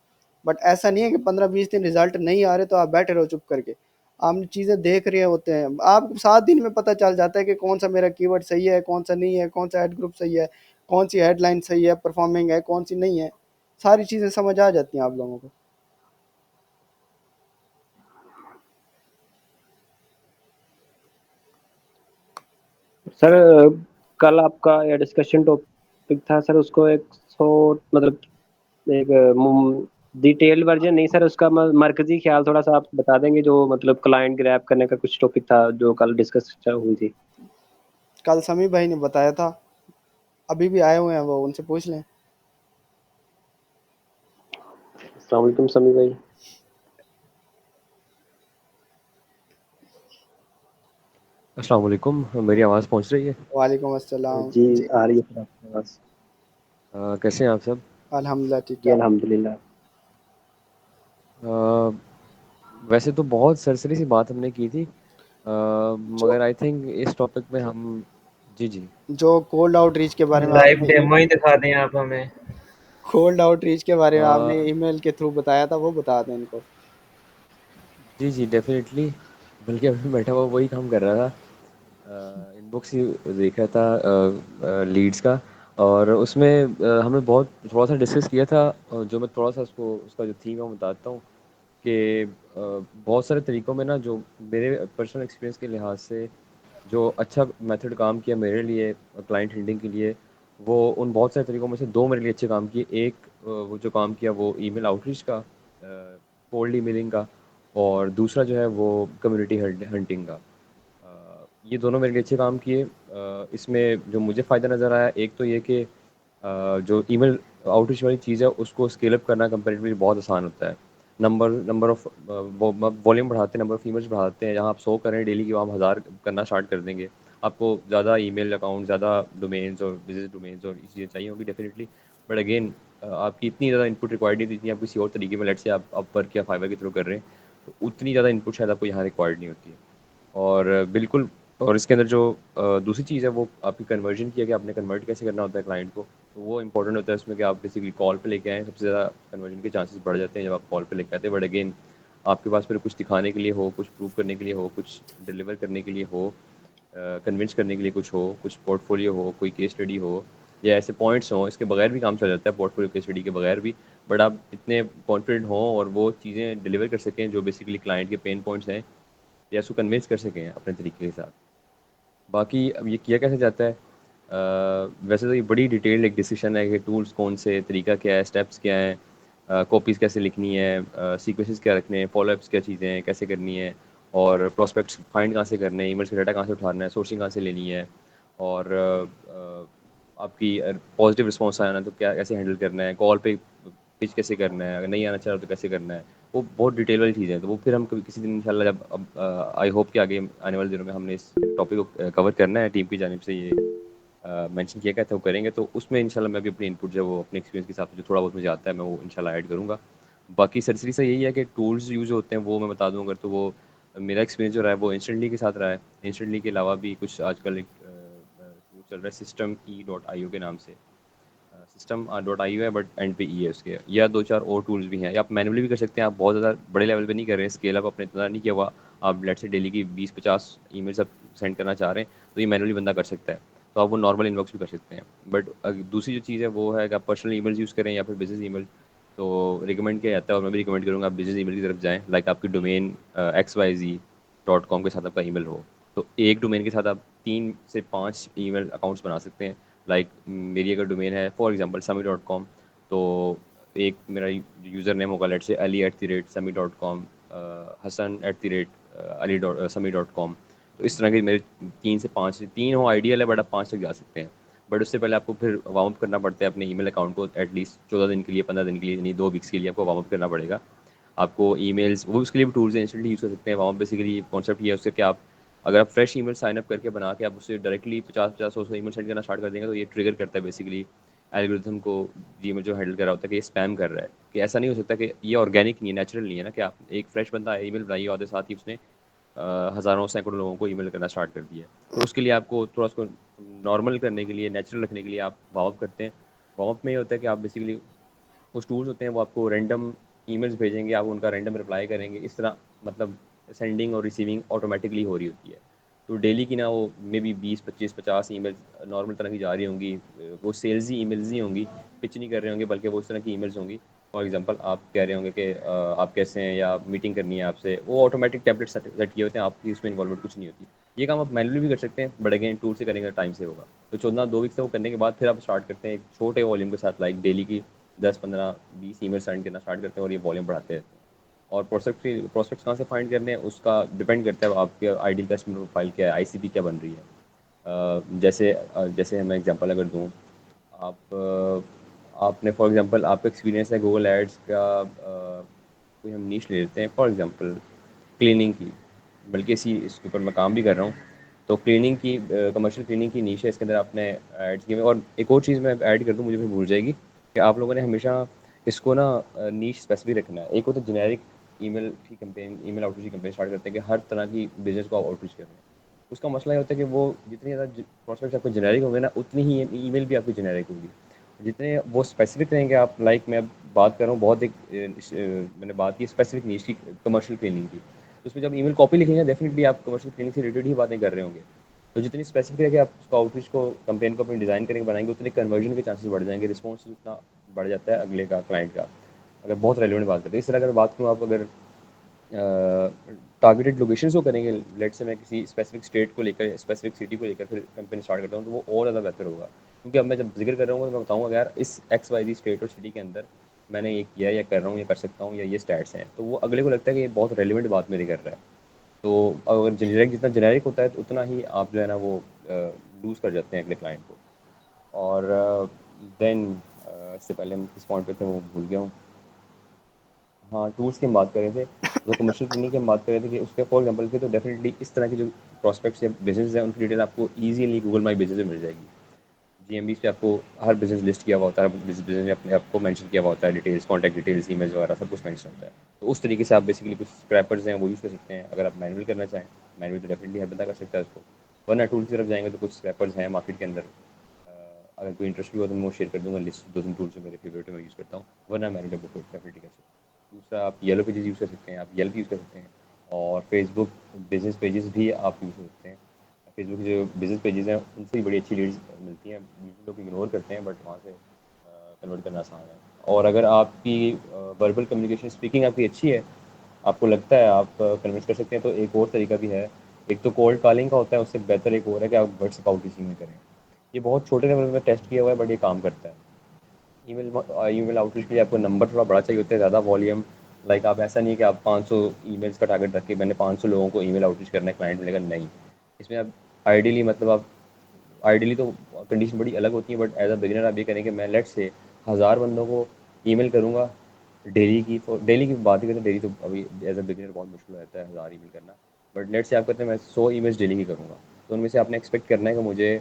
बट ऐसा नहीं है कि 15-20 दिन रिजल्ट नहीं आ रहे तो आप बैठे रहो चुप करके। आप चीज़ें देख रहे होते हैं, आपको 7 दिन में पता चल जाता है कि कौन सा मेरा कीवर्ड सही है, कौन सा नहीं है, कौन सा एड ग्रुप सही है, कौन सी हेडलाइन सही है, परफॉर्मिंग है, कौन सी नहीं है। सारी चीज़ें समझ आ जाती हैं आप लोगों को। सर कल आपका या डिस्कशन टॉपिक था सर, उसको एक शॉर्ट मतलब एक डिटेल वर्जन नहीं सर, उसका मरकजी ख्याल थोड़ा सा आप बता देंगे, जो मतलब क्लाइंट ग्रैब करने का कुछ टॉपिक था जो कल डिस्कस हुई थी। कल समी भाई ने बताया था, अभी भी आए हुए हैं वो, उनसे पूछ लें। अस्सलाम वालेकुम समी भाई। अस्सलाम वालेकुम, मेरी आवाज़ पहुँच रही है? वालेकुम अस्सलाम जी जी। आ रही है सर आपके पास। कैसे हैं आप सब? अल्हम्दुलिल्लाह ठीक जी है। अल्हम्दुलिल्लाह। अ, वैसे तो बहुत सरसरी सी बात हमने की थी, जो मगर आई थिंक इस टॉपिक में हम जी, जी। जो कोल्ड आउटरीच के बारे में लाइव आपने डेमो ही दिखा दें आप हमें। कोल्ड आउटरीच के बारे में आपने अ, ईमेल के थ्रू बताया था, वो बता दें इनको। जी, जी, डेफ़िनेटली, बल्कि अभी बैठा हुआ वही काम कर रहा था। इनबॉक्स ही देख रहा था लीड्स का, और उसमें हमने बहुत थोड़ा-सा डिस्कस किया था, जो मैं थोड़ा-सा उसको उसका जो थीम है वो बताता हूँ कि बहुत सारे तरीकों में ना, जो मेरे पर्सनल एक्सपीरियंस के लिहाज से जो अच्छा मेथड काम किया मेरे लिए क्लाइंट हिंटिंग के लिए, वो उन बहुत सारे तरीकों में से 2 मेरे लिए अच्छे काम किए। एक वो जो काम किया वो ईमेल आउटरीच का, कोल्ड ईमेलिंग का, और दूसरा जो है वो कम्युनिटी हंटिंग का। ये दोनों मेरे लिए अच्छे काम किए। इसमें जो मुझे फ़ायदा नज़र आया, एक तो ये कि जो ईमेल आउटरीच वाली चीज़ है उसको स्केल अप करना कंपैरेटिवली बहुत आसान होता है। नंबर ऑफ़ वॉल्यूम बढ़ाते हैं, नंबर ऑफ़ ईमेल्स बढ़ाते हैं। जहाँ आप 100 कर रहे हैं डेली की, वहाँ हम 1000 करना स्टार्ट कर देंगे। आपको ज़्यादा ईमेल अकाउंट, ज़्यादा डोमेन्स और बिज़नेस डोमेन्स और ये चीज़ें चाहिए होंगी डेफ़िनिटली। बट अगेन आपकी इतनी ज़्यादा इनपुट रिक्वायर्ड नहीं थी जितनी आप किसी और तरीके में, लेट्स से आप अपवर्क या फाइवर के थ्रू कर रहे हैं, तो उतनी ज़्यादा इनपुट शायद आपको यहाँ रिक्वायर्ड नहीं होती है। और बिल्कुल, और इसके अंदर जो दूसरी चीज़ है वो आपकी कन्वर्जन की है, कि आपने कन्वर्ट कैसे करना होता है क्लाइंट को। तो वो इंपॉर्टेंट होता है उसमें कि आप बेसिकली कॉल पे लेके आएँ, सबसे ज़्यादा कन्वर्जन के चांसेस बढ़ जाते हैं जब आप कॉल पे लेके आते हैं। बट अगेन आपके पास फिर कुछ दिखाने के लिए हो, कुछ प्रूव करने के लिए हो, कुछ डिलीवर करने के लिए हो, कन्विंस करने के लिए कुछ हो, कुछ पोर्टफोलियो हो, कोई केस स्टडी हो या ऐसे पॉइंट्स हों, इसके बगैर भी काम चल जाता है, पोर्टफोलियो केस स्टडी के बगैर भी। बट आप इतने कॉन्फिडेंट हों और वो चीज़ें डिलीवर कर सकें जो बेसिकली क्लाइंट के पेन पॉइंट्स हैं या उसको कन्विंस कर सकें अपने तरीके के साथ। बाकी अब ये किया कैसे जाता है? वैसे तो ये बड़ी डिटेल्ड एक डिस्कशन है कि टूल्स कौन से, तरीका क्या है, स्टेप्स क्या हैं, कॉपीज़ कैसे लिखनी है, सीक्वेंसेस क्या रखने हैं, फॉलोअप्स क्या चीज़ें हैं, कैसे करनी है, और प्रोस्पेक्ट्स फाइंड कहाँ से करने हैं, ईमेल से डाटा कहाँ से उठाना है, सोर्सिंग कहाँ से लेनी है, और आपकी पॉजिटिव रिस्पॉन्स आना तो क्या कैसे हैंडल करना है, कॉल पे पिच कैसे करना है, अगर नहीं आना चाह रहा तो कैसे करना है। वो बहुत डिटेल वाली चीज़ें हैं, तो वो फिर हम कभी किसी दिन इंशाल्लाह जब अब आई होप कि आगे आने वाले दिनों में हमने इस टॉपिक को कवर करना है, टीम की जानिब से ये मेंशन किया गया था वो करेंगे, तो उसमें इंशाल्लाह मैं भी अपनी इनपुट जो वो अपने एक्सपीरियंस के हिसाब से जो थोड़ा बहुत मुझे आता है मैं वो इंशाल्लाह ऐड करूँगा। बाकी सरसरी सा यही है कि टूल्स यूज़ होते हैं वो मैं बता दूँ अगर, तो वो मेरा एक्सपीरियंस जो रहा है वो इंस्टेंटली के साथ रहा है। इंस्टेंटली के अलावा भी कुछ आजकल एक वो चल रहा है सिस्टम ई.io के नाम से, सिस्टम डॉट आई है बट एंड पे ई है उसके, या दो चार और टूल्स भी हैं, या आप मैनुअली भी कर सकते हैं। आप बहुत ज़्यादा बड़े लेवल पे नहीं कर रहे हैं, स्केल अप अपने इतना नहीं किया हुआ, आप लेट्स से डेली की 20-50 ईमेल्स आप सेंड करना चाह रहे हैं तो ये मैनुअली बंदा कर सकता है, तो आप वो नॉर्मल इनबॉक्स भी कर सकते हैं। बट दूसरी जो चीज़ है वो है कि आप पर्सनल ईमेल्स यूज़ करें या फिर बिजनेस ईमेल, तो रिकमेंड किया जाता है और मैं भी रिकमेंड करूँगा आप बिजनेस ईमेल की तरफ जाएँ। लाइक आपकी डोमेन XYZ.com के साथ आपका ईमेल हो, तो एक डोमेन के साथ आप 3 से 5 ईमेल अकाउंट्स बना सकते हैं। लाइक मेरी अगर डोमेन है फॉर एग्जांपल sami.com, तो एक मेरा यूज़र नेम होगा लेट्स से ali@sami.com, hasan@ali.sami.com। तो इस तरह के मेरे 3 से 5, 3 हो आइडियल है बट आप 5 तक जा सकते हैं। बट उससे पहले आपको फिर वार्म अप करना पड़ता है अपने ईमेल अकाउंट को, एटलीस्ट 14 दिन के लिए, 15 दिन के लिए, यानी 2 वीक्स के लिए आपको वार्म अप करना पड़ेगा। आपको ईमेल्स वो उसके लिए भी टूल्स हैं, इंस्टेंटली यूज़ कर सकते हैं। वार्म अप बेसिकली कॉन्सेप्ट ये है उससे कि आप अगर आप फ्रेश ईमेल साइन अप करके बना के आप उससे डायरेक्टली 50-50, 100-100 ईमेल सेंड करना स्टार्ट कर देंगे तो ये ट्रिगर करता है बेसिकली एल्गोरिथम को, जीमेल जो हैंडल कर रहा होता है कि ये स्पैम कर रहा है। कि ऐसा नहीं हो सकता कि ये ऑर्गेनिक नहीं है, नेचुरल नहीं है ना, कि आप एक फ्रेश बंदा ईमेल बनाई और साथ ही उसने हज़ारों सैकड़ों लोगों को ईमेल करना स्टार्ट कर दिया। तो उसके लिए आपको थोड़ा उसको नॉर्मल करने के लिए, नेचुरल रखने के लिए आप वार्म अप करते हैं। वार्म अप में ये होता है कि आप बेसिकली कुछ टूल्स होते हैं वो आपको रैंडम ईमेल्स भेजेंगे, आप उनका रैंडम रिप्लाई करेंगे, इस तरह मतलब सेंडिंग और रिसीविंग ऑटोमेटिकली हो रही होती है। तो डेली की ना वो मे बी 20-25-50 ईमेल्स नॉर्मल तरह की जा रही होंगी, वो सेल्सी ईमेल्स ही होंगी, पिच नहीं कर रहे होंगे बल्कि वो इस तरह की ईमेल्स होंगी। फॉर एग्जांपल आप कह रहे होंगे कि आप कैसे हैं या मीटिंग करनी है आपसे, वो ऑटोमेटिक टेम्पलेट सेट किए होते हैं, आपकी उसमें इन्वॉल्वमेंट कुछ नहीं होती। ये काम आप मैनुअली भी कर सकते हैं बट अगेन टूल से करेंगे टाइम से होगा। तो 14-2 वीक से वो करने के बाद फिर आप स्टार्ट करते हैं एक छोटे वॉल्यूम के साथ, लाइक डेली की 10-15-20 ईमेल सेंड करना स्टार्ट करते हैं और ये वॉल्यूम बढ़ाते रहते हैं। और प्रोस्पेक्ट्स कहाँ से फाइंड करने हैं उसका डिपेंड करता है आपके आइडियल कस्टमर प्रोफाइल क्या है, आईसीपी क्या बन रही है। जैसे मैं एग्जांपल अगर दूँ, आप आपने फॉर एग्जांपल आपका एक्सपीरियंस है गूगल एड्स का, कोई हम नीश ले लेते हैं फॉर एग्जांपल क्लीनिंग की, बल्कि इसके ऊपर मैं काम भी कर रहा हूँ। तो क्लीनिंग की कमर्शियल क्लीनिंग की नीश है, इसके अंदर आपने एड्स किए हुए। और एक और चीज़ मैं ऐड कर दूँ, मुझे फिर भूल जाएगी, कि आप लोगों ने हमेशा इसको ना नीश स्पेसिफिक रखना है। एक होता है जेनेरिक ईमेल की कैंपेन, ईमेल आउटरीच की कैंपेन स्टार्ट करते हैं कि हर तरह की बिजनेस को आप आउटरीच कर रहे हैं। उसका मसला ये होता है कि वो जितनी ज़्यादा प्रोस्पेक्ट्स आपके जेनेरिक होंगे ना, उतनी ही ईमेल भी आपकी जेनेरिक होगी। जितने वो स्पेसिफिक रहेंगे आप, लाइक मैं बात कर रहा हूँ बहुत एक मैंने बात की स्पेसिफिक नीश की, कमर्शियल क्लीनिंग की, तो उसमें जब ईमेल कॉपी लिखेंगे डेफिनेटली आप कमर्शियल क्लीनिंग से रिलेटेड ही बातें कर रहे होंगे। तो जितनी स्पेसिफिक है कि आप उसको आउटरीच को कैंपेन को अपने डिज़ाइन करके बनाएंगे, उतने कन्वर्जन के चांसेस बढ़ जाएंगे, रिस्पॉन्स उतना बढ़ जाता है अगले का, क्लाइंट का। अगर बहुत रेलिवेंट बात करते हैं, इस तरह अगर बात करूँ, आप अगर टारगेटेड लोकेशंस को करेंगे, लेट्स से मैं किसी स्पेसिफिक स्टेट को लेकर, स्पेसिफिक सिटी को लेकर फिर कैंपेन स्टार्ट करता हूँ, तो वो और ज़्यादा बेहतर होगा। क्योंकि अब मैं जब जिक्र कर रहा हूँ तो मैं बताऊँगा यार इस XYZ स्टेट और सिटी के अंदर मैंने ये किया या कर रहा हूँ या कर सकता हूँ या ये स्टैट्स हैं, तो वो अगले को लगता है कि ये बहुत रेलिवेंट बात मेरी कर रहा है। तो अगर जेनेरिक जितना जेनेरिक होता है तो उतना ही आप जो है ना वो लूज़ कर जाते हैं अगले क्लाइंट को। और देन इससे पहले हम किस पॉइंट पे थे वो भूल गया हूँ। हाँ, टूल्स की हम बात कर रहे थे, तो कमर्शियल क्लीनिंग की हम बात कर रहे थे कि उसके फॉर एग्जांपल के तो डेफिनेटली इस तरह की जो प्रॉस्पेक्ट्स या बिजनेस है उनकी डिटेल आपको ईजिली गूगल माई बिजनेस में मिल जाएगी। जीएमबी पे आपको हर बिजनेस लिस्ट किया हुआ होता है, बिजनेस ने अपने आपको मेंशन किया हुआ होता है, डिटेल्स, कॉन्टैक्ट डिटेल्स, ईमेल्स वगैरह सब कुछ मेंशन होता है। तो उस तरीके से आप बेसिकली कुछ स्क्रैपर्स हैं वो यूज़ कर सकते हैं। अगर आप मैनुअल करना चाहें, मैनुअल तो डेफिनेटली हर बंदा कर सकता है उसको, वरना टूल की तरफ जाएंगे तो कुछ स्क्रैपर्स हैं मार्केट के अंदर, अगर कोई इंटरेस्ट भी हो तो मैं वो शेयर कर दूँगा लिस्ट 2-3 टूल्स जो मेरे फेवरेट है मैं यूज़ करता हूँ, वरना मैरिड बुक डेफिनेटली कर सकते हैं। दूसरा आप येलो पेजेस यूज़ कर सकते हैं, आप येल्प यूज़ कर सकते हैं और फेसबुक बिज़नेस पेजेस भी आप यूज़ कर सकते हैं। फेसबुक के जो बिज़नेस पेजेस हैं उनसे भी बड़ी अच्छी लीड्स मिलती हैं, यूजुअली लोग इग्नोर करते हैं बट वहाँ से कन्वर्ट करना आसान है। और अगर आपकी वर्बल कम्युनिकेशन स्पीकिंग आपकी अच्छी है, आपको लगता है आप कन्विंस कर सकते हैं, तो एक और तरीका भी है। एक तो कोल्ड कॉलिंग का होता है, उससे बेहतर एक और है कि आप व्हाट्सएप आउटरीचिंग में करें। ये बहुत छोटे लेवल में टेस्ट किया हुआ है बट ये काम करता है। ईमेल आउटरीच के लिए आपको नंबर थोड़ा बड़ा चाहिए होता है, ज़्यादा वॉल्यूम। लाइक आप ऐसा नहीं है कि आप 500 ईमेल्स का टारगेट रख के मैंने 500 लोगों को ईमेल आउटरीच करना है, क्लाइंट मिलेगा, नहीं। इसमें आप आइडियली मतलब आप आइडियली तो कंडीशन बड़ी अलग होती है बट एज अ बिगिनर आप ये करें कि मैं लेट्स से 1000 बंदों को ईमेल करूँगा डेली की। तो डेली की बात ही करें, डेली तो अभी एज अ बिगिनर बहुत मुश्किल हो जाता है 1000 ईमेल करना। बट लेट्स से आप कहते हैं मैं 100 ईमेल्स डेली की करूँगा, तो उनमें से आपने एक्सपेक्ट करना है कि मुझे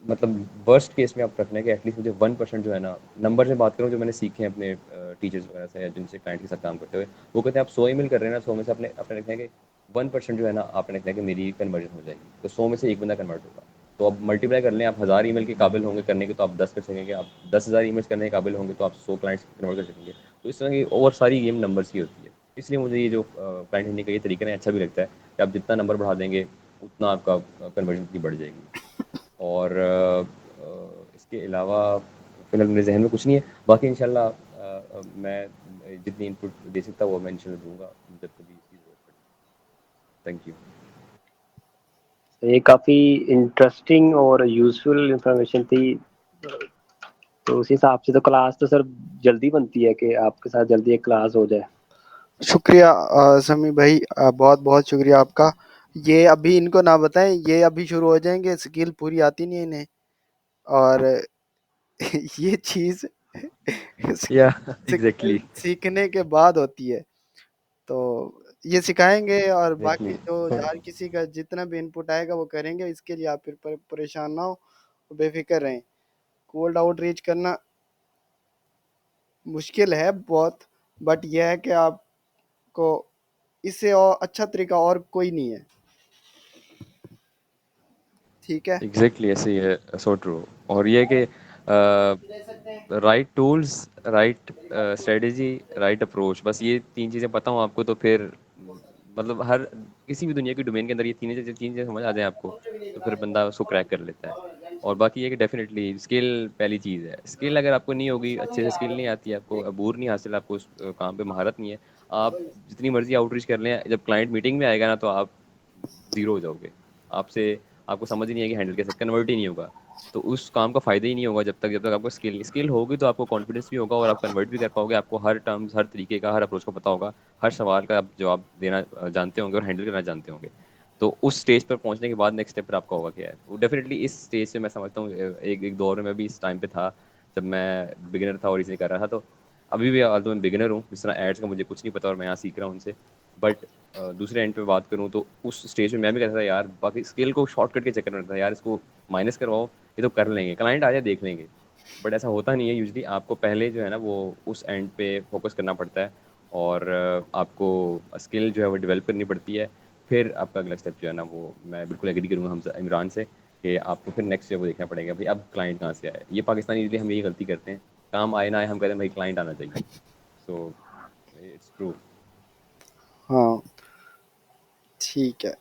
मतलब वर्स्ट केस में आप रखना है कि एटलीस्ट मुझे 1% जो है ना, नंबर से बात करूँ जो मैंने सीखे हैं अपने टीचर्स वगैरह से या जिनसे क्लाइंट के साथ काम करते हुए, वो कहते हैं आप 100 ईमेल कर रहे हैं ना, 100 में से अपने अपने रखना है कि 1% जो है ना आपने रखना है कि मेरी कन्वर्जन हो जाएगी, तो 100 में से एक बंदा कन्वर्ट होगा। तो अब मल्टीप्लाई कर लें, आप 1000 ईमेल के काबिल होंगे करने के तो आप 10 कर सकेंगे, आप 10,000 ईमेल्स करने के काबिल होंगे तो आप 100 क्लाइंट्स कन्वर्ट कर सकेंगे। तो इस तरह की और सारी गेम नंबर्स की होती है। इसलिए मुझे ये जो क्लाइंट हैंडलिंग का ये तरीका ना अच्छा भी लगता है कि आप जितना नंबर बढ़ा देंगे उतना आपका कन्वर्जन की बढ़ जाएगी। और इसके अलावा फ़िलहाल मेरे ज़हन में कुछ नहीं है। बाकी इंशाल्लाह मैं जितनी इनपुट दे सकता हूँ वो मैं इंशाल्लाह दूँगा जब कभी इसकी ज़रूरत पड़े। Thank you. ये काफ़ी इंटरेस्टिंग और यूज़फुल इंफॉर्मेशन थी। तो उस हिसाब से तो क्लास तो सर जल्दी बनती है कि आपके साथ जल्दी एक क्लास हो जाए। शुक्रिया समी भाई, बहुत बहुत शुक्रिया आपका। ये अभी इनको ना बताएं, ये अभी शुरू हो जाएंगे, स्किल पूरी आती नहीं है इन्हें। और ये चीज़ या स्किल एग्ज़ैक्टली, सीखने के बाद होती है। तो ये सिखाएंगे और बाकी एग्ज़ैक्टली। जो हर किसी का जितना भी इनपुट आएगा वो करेंगे। इसके लिए आप फिर परेशान ना हो, बेफिक्र रहें। कोल्ड आउटरीच करना मुश्किल है बहुत, बट यह है कि आपको इससे और अच्छा तरीका और कोई नहीं है। ठीक है। एग्ज़ैक्टली ऐसे ही है, सो ट्रू। और ये है कि right tools, right strategy, right approach, बस ये 3 चीज़ें पता हों आपको तो फिर मतलब हर किसी भी दुनिया की डोमेन के अंदर ये 3 चीज़ें समझ आ जाएँ आपको, तो फिर बंदा उसको क्रैक कर लेता है। और बाकी ये है कि डेफ़िनेटली स्किल पहली चीज़ है। स्किल अगर आपको नहीं होगी, अच्छे से स्किल नहीं आती है, आपको अबूर नहीं हासिल, आपको उस काम पे महारत नहीं है, आप जितनी मर्ज़ी आउटरीच कर लें, जब क्लाइंट मीटिंग में आएगा ना तो आप ज़ीरो हो जाओगे। आपसे आपको समझ ही नहीं आएगी हैंडल कैसे, कन्वर्ट ही नहीं होगा। तो उस काम का फ़ायदा ही नहीं होगा जब तक आपको स्किल होगी तो आपको कॉन्फिडेंस भी होगा और आप कन्वर्ट भी कर पाओगे। आपको हर टर्म्स, हर तरीके का, हर अप्रोच को पता होगा। हर सवाल का आप जवाब देना जानते होंगे और हैंडल करना जानते होंगे। तो उस स्टेज पर पहुंचने के बाद नेक्स्ट स्टेप पर आपका होगा क्या है? वो डेफ़िनिटली इस स्टेज से मैं समझता हूँ एक एक दौर में मैं भी इस टाइम पे था, जब मैं बिगिनर था और इसे कर रहा था। तो अभी भी ऑल्दो मैं बिगिनर हूँ, जिस तरह एड्स का मुझे कुछ नहीं पता और मैं यहाँ सीख रहा हूँ उनसे। बट दूसरे एंड पे बात करूँ तो उस स्टेज में मैं भी कहता था यार, बाकी स्किल को शॉर्टकट के चक्कर में रहता था यार, इसको माइनस करवाओ, ये तो कर लेंगे, क्लाइंट आ जाए देख लेंगे। बट ऐसा होता नहीं है यूजुअली, आपको पहले जो है ना वो उस एंड पे फोकस करना पड़ता है और आपको स्किल जो है वो डेवलप करनी पड़ती है। फिर आपका अगला स्टेप जो है ना वो मैं बिल्कुल एग्री करूँगा हम इमरान से कि आपको फिर नेक्स्ट स्टेप वो देखना पड़ेगा भाई अब क्लाइंट कहाँ से आए। ये पाकिस्तानी यूजुअली हम यही गलती करते हैं, काम आए ना आए हम कहते हैं भाई क्लाइंट आना चाहिए। So it's true. हाँ, ठीक है।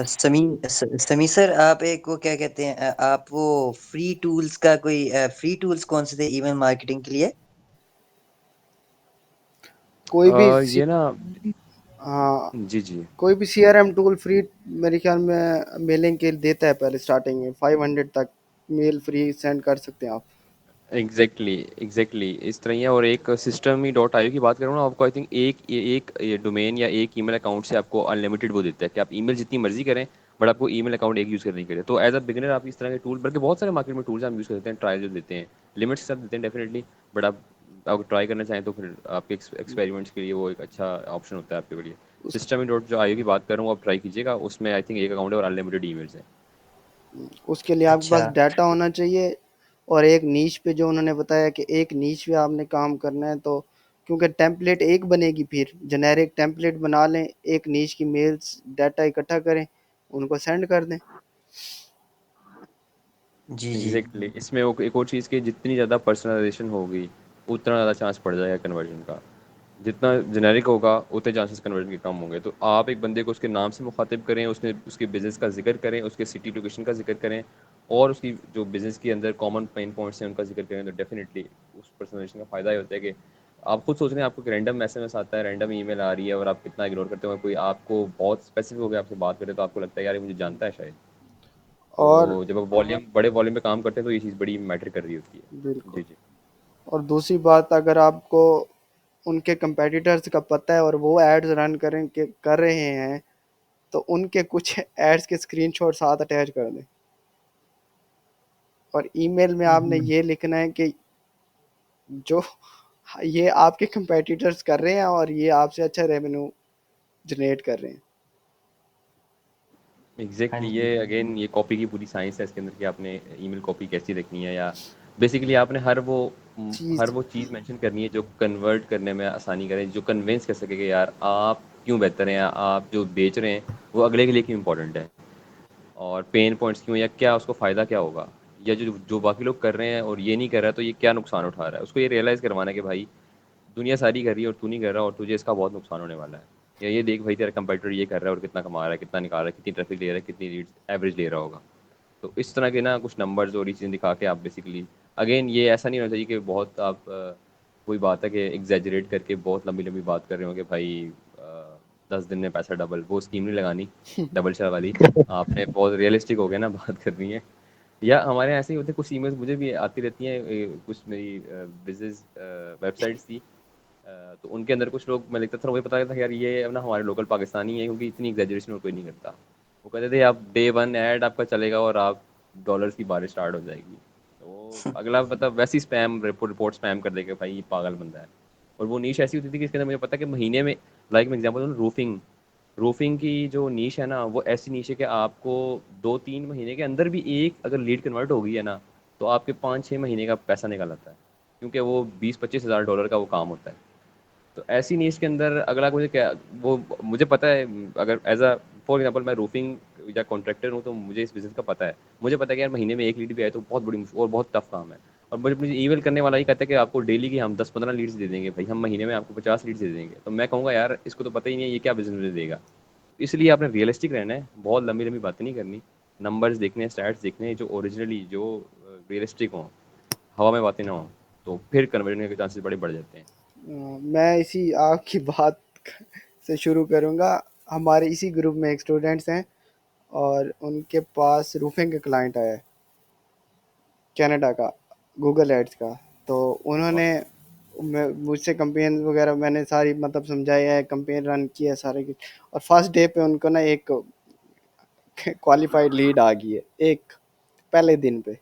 समी सर, आप एक वो क्या कहते हैं, आप वो फ्री टूल्स का कोई फ्री टूल्स कौन से थे ईमेल मार्केटिंग के लिए? कोई भी ये ना, हाँ, जी जी, कोई भी सीआरएम टूल फ्री मेरे ख्याल में मेलिंग के लिए देता है। पहले स्टार्टिंग में 500 तक मेल फ्री सेंड कर सकते हैं आप। एग्जैक्टली एग्जैक्टली इस तरह ही है। और एक सिस्टम ही डॉट आई की बात करूँ ना, आपको आई थिंक एक डोमेन या एक ईमेल अकाउंट से आपको अनलिमिटेड वो देता है कि आप ईमेल जितनी मर्जी करें, बट आपको ईमेल अकाउंट एक यूज़ करने के लिए। तो एज अ बिगिनर आप इस तरह के टूल, बल्कि बहुत सारे मार्केट में टूल्स हम यूज़ करते हैं, ट्रायल जो देते हैं, लिमिट्स के साथ देते हैं डेफिनेटली। बट आप अगर ट्राई करना चाहें तो फिर आपके एक्सपेरिमेंट्स के लिए वो एक अच्छा ऑप्शन होता है आपके लिए। उस सिस्टम ही डॉट जो आई की बात कर रहा हूँ आप ट्राई कीजिएगा, उसमें आई थिंक एक अकाउंट है और अनलिमिटेड ईमेल्स हैं। उसके लिए आपके पास अच्छा। डाटा होना चाहिए और एक नीश पे, जो उन्होंने बताया कि एक नीश पे आपने काम करना है। तो क्योंकि टेम्पलेट एक बनेगी, फिर जेनेरिक टेम्पलेट बना लें, एक नीश की मेल्स डाटा इकट्ठा करें, उनको सेंड कर दें। जी जी एग्जैक्टली इसमें वो एक और चीज़ की जितनी ज़्यादा पर्सनलाइजेशन होगी उतना ज़्यादा चांस पड़ जाएगा कन्वर्जन का। जितना जेनेरिक होगा उतने चांसेस कन्वर्जन के कम होंगे। तो आप एक बंदे को उसके नाम से मुखातिब करें, उसने उसके बिजनेस का जिक्र करें, उसके सिटी लोकेशन का जिक्र करें और उसकी जो बिजनेस के अंदर कॉमन पेन पॉइंट्स हैं उनका जिक्र करें, तो डेफिनेटली उस पर्सनलाइजेशन का फ़ायदा ये होता है कि आप खुद सोच रहे हैं आपको एक रैंडम एसएमएस आता है, रैंडम ईमेल आ रही है और आप कितना इग्नोर करते हो, कोई आपको बहुत स्पेसिफिक हो गया आपसे बात करे तो आपको लगता है यार ये मुझे जानता है शायद। और तो जब आप वॉल्यूम बड़े वॉल्यूम पे काम करते हैं तो ये चीज़ बड़ी मैटर कर रही होती है। बिल्कुल। जी जी। और दूसरी बात, अगर आपको उनके कंपेटिटर्स का पता है और वो एड्स रन कर रहे हैं, तो उनके कुछ एड्स के स्क्रीनशॉट साथ अटैच कर दें और ईमेल में आपने ये लिखना है कि जो ये आपके कंपेटिटर्स कर रहे हैं और ये आपसे अच्छा रेवेन्यू जनरेट कर रहे हैं। हाँ एग्जैक्टली जी ये अगेन ये कॉपी की पूरी साइंस है इसके अंदर कि आपने ईमेल कॉपी कैसी रखनी है, या बेसिकली आपने हर चीज़ वो चीज़ मेंशन करनी है जो कन्वर्ट करने में आसानी करे, जो कन्विंस कर सके कि यार आप क्यों बेहतर हैं, या आप जो बेच रहे हैं वो अगले के लिए क्यों इंपॉर्टेंट है, और पेन पॉइंट्स क्यों, या क्या उसको फ़ायदा क्या होगा, या जो जो बाकी लोग कर रहे हैं और ये नहीं कर रहा तो ये क्या नुकसान उठा रहा है, उसको ये रियलाइज़ करवाना है कि भाई दुनिया सारी कर रही है और तू नहीं कर रहा और तुझे इसका बहुत नुकसान होने वाला है। या ये देख भाई तेरा कंपटीटर ये कर रहा है और कितना कमा रहा है, कितना निकाल रहा है, कितनी ट्रैफिक ले रहा है, कितनी लीड्स एवरेज ले रहा होगा। तो इस तरह के ना कुछ नंबर्स और ये चीज़ें दिखा के आप बेसिकली अगेन ये ऐसा नहीं होना चाहिए कि बहुत आप कोई बात है कि एग्जैजरेट करके बहुत लंबी लंबी बात कर रहे हो कि भाई 10 दिन में पैसा डबल, वो स्कीम नहीं लगानी डबल शेयर वाली। आपने बहुत रियलिस्टिक हो गया ना बात करनी है। या हमारे यहाँ ऐसे ही होते हैं, कुछ ईमेल्स मुझे भी आती रहती हैं, कुछ मेरी बिजनेस वेबसाइट्स थी, तो उनके अंदर कुछ लोग मैं लिखता था, मुझे पता था कि यार ये अब ना हमारे लोकल पाकिस्तानी है, क्योंकि इतनी एग्जैजरेशन और कोई नहीं करता। वो कहते थे आप डे वन ऐड आपका चलेगा और आप डॉलर्स की बारिश स्टार्ट हो जाएगी। तो अगला मतलब वैसी स्पैम रिपोर्ट स्पैम कर देगा भाई ये पागल बंदा है। और वो नीश ऐसी होती थी कि इसके अंदर मुझे पता है कि महीने में, लाइक मैं एग्जाम्पल दूँ, रूफिंग रूफिंग की जो नीश है ना वो ऐसी नीश है कि आपको 2-3 महीने के अंदर भी एक अगर लीड कन्वर्ट हो गई है ना तो आपके 5-6 महीने का पैसा निकल आता है, क्योंकि वो 20-25 हज़ार डॉलर का वो काम होता है। तो ऐसी नीश के अंदर अगला मुझे क्या, वो मुझे पता है, अगर एज अ फॉर एग्जांपल मैं रूफिंग या कॉन्ट्रैक्टर हूँ तो मुझे इस बिज़नेस का पता है। मुझे पता है कि यार महीने में एक लीड भी आए तो बहुत बड़ी और बहुत टफ काम है। और मुझे ईमेल करने वाला ही कहता है कि आपको डेली की हम 10-15 लीड्स दे देंगे भाई, हम महीने में आपको 50 लीड्स दे देंगे। तो मैं कहूँगा यार इसको तो पता ही नहीं है ये क्या बिजनेस मुझे देगा। इसलिए आपने रियलिस्टिक रहना है, बहुत लंबी लंबी बातें नहीं करनी, नंबर्स देखने हैं, स्टैट्स देखने हैं जो ओरिजिनली जो रियलिस्टिक हों, हवा में बातें ना हों, तो फिर कन्वर्जन के चांसेस बड़े बढ़ जाते हैं। मैं इसी आपकी बात से शुरू करूँगा। हमारे इसी ग्रुप में एक स्टूडेंट्स हैं और उनके पास रूफिंग का क्लाइंट आया है, कनाडा का, गूगल एड्स का। तो उन्होंने मुझसे कंपेन वगैरह मैंने सारी मतलब समझाया है, कंपेन रन किया है सारे की। और फर्स्ट डे पे उनको ना एक क्वालिफाइड लीड आ गई है, एक पहले दिन पे।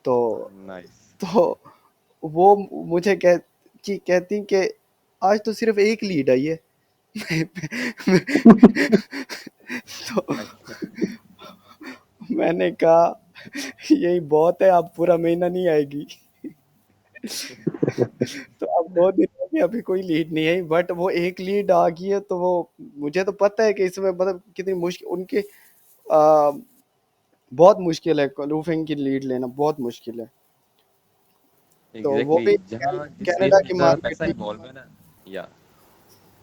तो नाइस। तो वो मुझे कहती कि आज तो सिर्फ एक लीड आई है। तो मैंने कहा यही बहुत है, अब पूरा महीना नहीं आएगी। तो अब 2 दिन हो गए, अभी कोई लीड नहीं आई, बट वो एक लीड आ गई है। तो वो मुझे तो पता है कि इसमें मतलब कितनी मुश्किल उनके आ, बहुत मुश्किल है, रूफिंग की लीड लेना बहुत मुश्किल है। तो वो एग्जैक्टली भी जहाँ जिस नीश कनाडा में की ज़्यादा मार्केट पैसा में। इन्वॉल्व है ना, या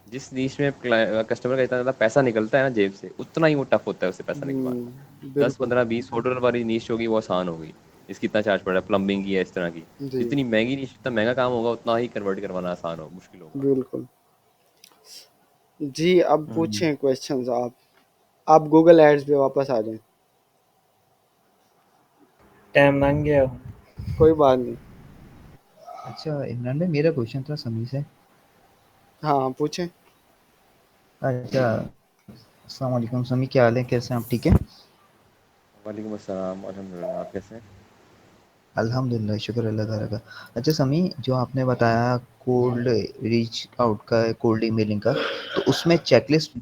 जिस नीश में कस्टमर का इतना ज़्यादा पैसा निकलता है ना जेब से, उतना ही वो टफ होता है उससे पैसा निकलवाना। दस बिल्कुल। पंद्रह बीस $100 वाली नीश होगी वो आसान होगी, इसकी इतना चार्ज पड़ रहा है प्लम्बिंग की या इस तरह की। जी जितनी महंगी नीश, जितना महंगा काम होगा उतना ही कन्वर्ट करवाना आसान हो मुश्किल होगा। बिल्कुल। जी, अब हम्म। पूछें क्वेश्चंस आप गूगल एड्स पे वापस आ जाएं। टाइम लंघ गया। कोई बात नहीं। अच्छा इमरान भाई, मेरा क्वेश्चन था समी से। हाँ पूछें। अच्छा, अस्सलाम वालेकुम समी, क्या हाल है, कैसे हैं आप, ठीक है? वालेकुम अस्सलाम, अल्हम्दुलिल्लाह, आप कैसे हैं? अल्हम्दुलिल्लाह, शुक्र अल्लाह ताला का। अच्छा समी, जो आपने बताया कोल्ड रीच आउट का, कोल्ड ईमेलिंग का, तो उसमें चेकलिस्ट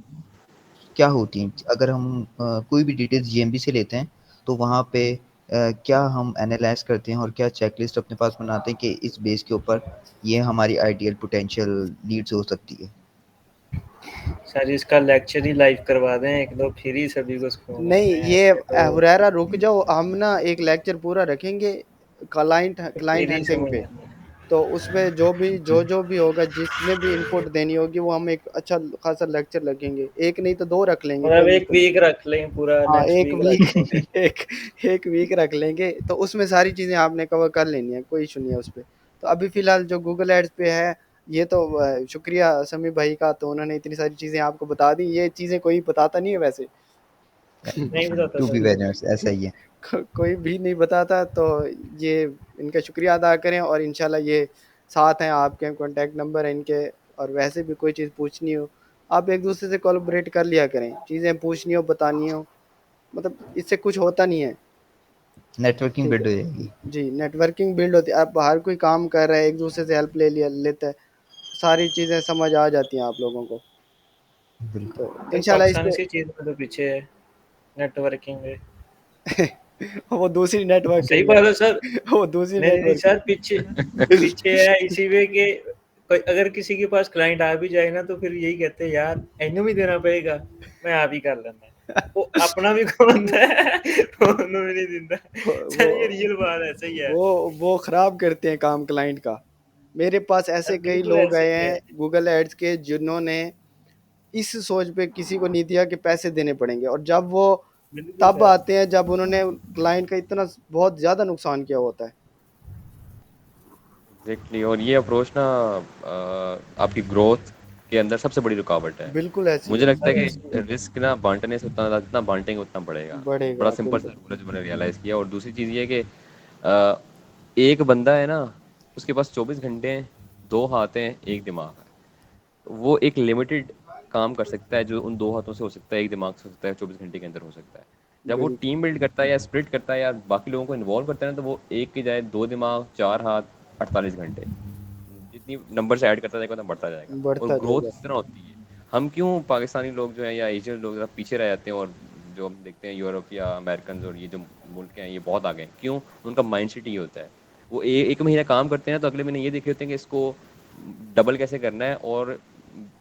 क्या होती है? अगर हम कोई भी डिटेल्स जीएमबी से लेते हैं तो वहाँ पे क्या हम एनालाइज करते हैं और क्या चेकलिस्ट अपने पास बनाते हैं कि इस बेस के ऊपर ये हमारी आइडियल पोटेंशियल लीड्स हो सकती है? सर इसका लेक्चर ही लाइव करवा दें एक दो, फिर ही सभी को सुकून नहीं, है। ये ऐसे तो हुरैरा रुक जाओ, हम ना एक लेक्चर पूरा रखेंगे क्लाइंट क्लाइंट फिर ही हंटिंग समझ पे। तो उसमें जो भी होगा, जिसने भी इनपुट देनी होगी, वो हम एक अच्छा खासा लेक्चर रखेंगे, एक नहीं तो 2 रख लेंगे, मतलब कोई एक मसला नहीं। वीक रख लें, पूरा हाँ, नेक्स्ट एक वीक वीक रख लेंगे। एक एक वीक रख लेंगे, तो उसमें सारी चीज़ें आपने कवर कर लेनी है, कोई इशू नहीं है उस पे। तो अभी फ़िलहाल जो गूगल एड्स पे है, ये तो शुक्रिया समी भाई का, तो उन्होंने इतनी सारी चीज़ें आपको बता दी, ये चीज़ें कोई बताता नहीं है वैसे। नहीं बताता to be sir. Very honest, ऐसा ही है। कोई भी नहीं बताता, तो ये इनका शुक्रिया अदा करें, और इंशाल्लाह ये साथ हैं, आपके कॉन्टैक्ट नंबर है इनके, और वैसे भी कोई चीज़ पूछनी हो, आप एक दूसरे से कोलैबोरेट कर लिया करें, चीज़ें पूछनी हो, बतानी हो, मतलब इससे कुछ होता नहीं है। नेटवर्किंग ठीक बिल्ड है हो जाएगी। जी, नेटवर्किंग बिल्ड होती है, अब हर कोई काम कर रहा है, एक दूसरे से हेल्प ले लिया लेता है, सारी चीज़ें समझ आ जाती हैं आप लोगों को। बिल्कुल। तो भाई इंशाल्लाह इस पाकिस्तान पे इसी चीज़ में तो पीछे है, नेटवर्किंग में। वो दूसरी सही नेटवर्किंग है। बात है सर। वो दूसरी नहीं, नहीं सर, नेटवर्किंग। पीछे पीछे है इसी में कि कोई अगर किसी के पास क्लाइंट आ भी जाए ना, तो फिर यही कहते हैं यार इन्हें भी देना पड़ेगा, मैं आप ही कर लेना। वो अपना भी कौन है, उन्होंने भी नहीं दिंदा। वो सर ये रियल बात है, सही है। वो खराब करते हैं काम क्लाइंट का। मेरे पास ऐसे कई बिल्कुल लोग ऐसे आए ही है। हैं गूगल एड्स के, जिन्होंने इस सोच पे किसी को नहीं दिया कि पैसे देने पड़ेंगे, और जब वो बिल्कुल तब सर। आते हैं जब उन्होंने क्लाइंट का इतना बहुत ज़्यादा नुकसान किया होता है। एग्जैक्टली, और ये अप्रोच ना आपकी ग्रोथ के अंदर सबसे बड़ी रुकावट है। बिल्कुल ऐसी मुझे है, लगता है सर ऐसे ही कि है। रिस्क ना बांटने से उतना जितना बांटेंगे उतना बढ़ेगा। बड़ा बढ़ेगा सिंपल सा बिल्कुल। रूल है जो मैंने रियलाइज़ किया। और दूसरी चीज़ ये है कि एक बंदा है ना, उसके पास 24 घंटे हैं, 2 हाथ हैं, एक दिमाग है। वो एक लिमिटेड काम कर सकता है जो उन 2 हाथों से हो सकता है, एक दिमाग से हो सकता है, 24 घंटे के अंदर हो सकता है। जब वो बिल्कुल टीम बिल्ड करता है या स्प्लिट करता है या बाकी लोगों को इन्वॉल्व करता है ना, तो वो एक की जाए 2 दिमाग, 4 हाथ, 48 घंटे, जितनी नंबर से ऐड करता जाएगा उतना बढ़ता जाएगा। और बढ़ता ग्रोथ जाएगा। इस तरह होती है। हम क्यों पाकिस्तानी लोग जो है या एशियन लोग ज़रा पीछे रह जाते हैं, और जो हम देखते हैं यूरोप या अमेरिकन और ये जो मुल्क हैं ये बहुत आगे हैं, क्यों? उनका माइंड सेट ये होता है। वो एक महीना काम करते हैं तो अगले महीने ये देख रहे होते हैं कि इसको डबल कैसे करना है और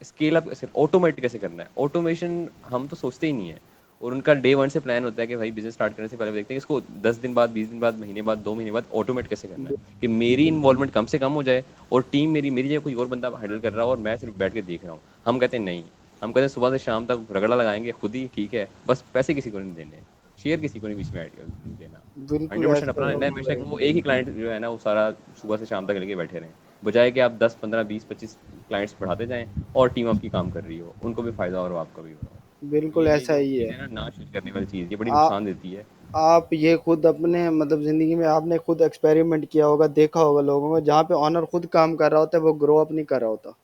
स्केल अप कैसे, ऑटोमेट कैसे करना है। ऑटोमेशन हम तो सोचते ही नहीं है। और उनका डे वन से प्लान होता है कि भाई बिजनेस स्टार्ट करने से पहले देखते हैं कि इसको 10 दिन बाद, 20 दिन बाद, महीने बाद, 2 महीने बाद ऑटोमेट कैसे करना है, कि मेरी इन्वॉल्वमेंट कम से कम हो जाए और टीम मेरी मेरी जगह कोई और बंदा हैंडल कर रहा हो और मैं सिर्फ बैठ के देख रहा हूँ। हम कहते हैं नहीं, हम कहते हैं सुबह से शाम तक रगड़ा लगाएंगे खुद ही, ठीक है, बस पैसे किसी को नहीं देने, शेयर किसी को नहीं बीच में ऐड कर देना। बिल्कुल 100% ऐसा अपना है। लेना है, बेशक वो एक ही क्लाइंट जो है ना वो सारा सुबह से शाम तक लेके बैठे रहें, बजाय कि आप 10, 15, 20, 25 क्लाइंट्स बढ़ाते जाएं और टीम आपकी काम कर रही हो, उनको भी फायदा और आपका भी हो रहा हो। बिल्कुल ये ऐसा जो ही चीज़ है। है ना, ना शुरू करने वाली चीज़, ये बड़ी आ, नुकसान देती है। आप ये खुद अपने मतलब ज़िंदगी में आपने खुद एक्सपेरिमेंट किया होगा, देखा होगा लोगों को, जहाँ पे ऑनर खुद काम कर रहा होता है, वो ग्रो अप नहीं कर रहा होता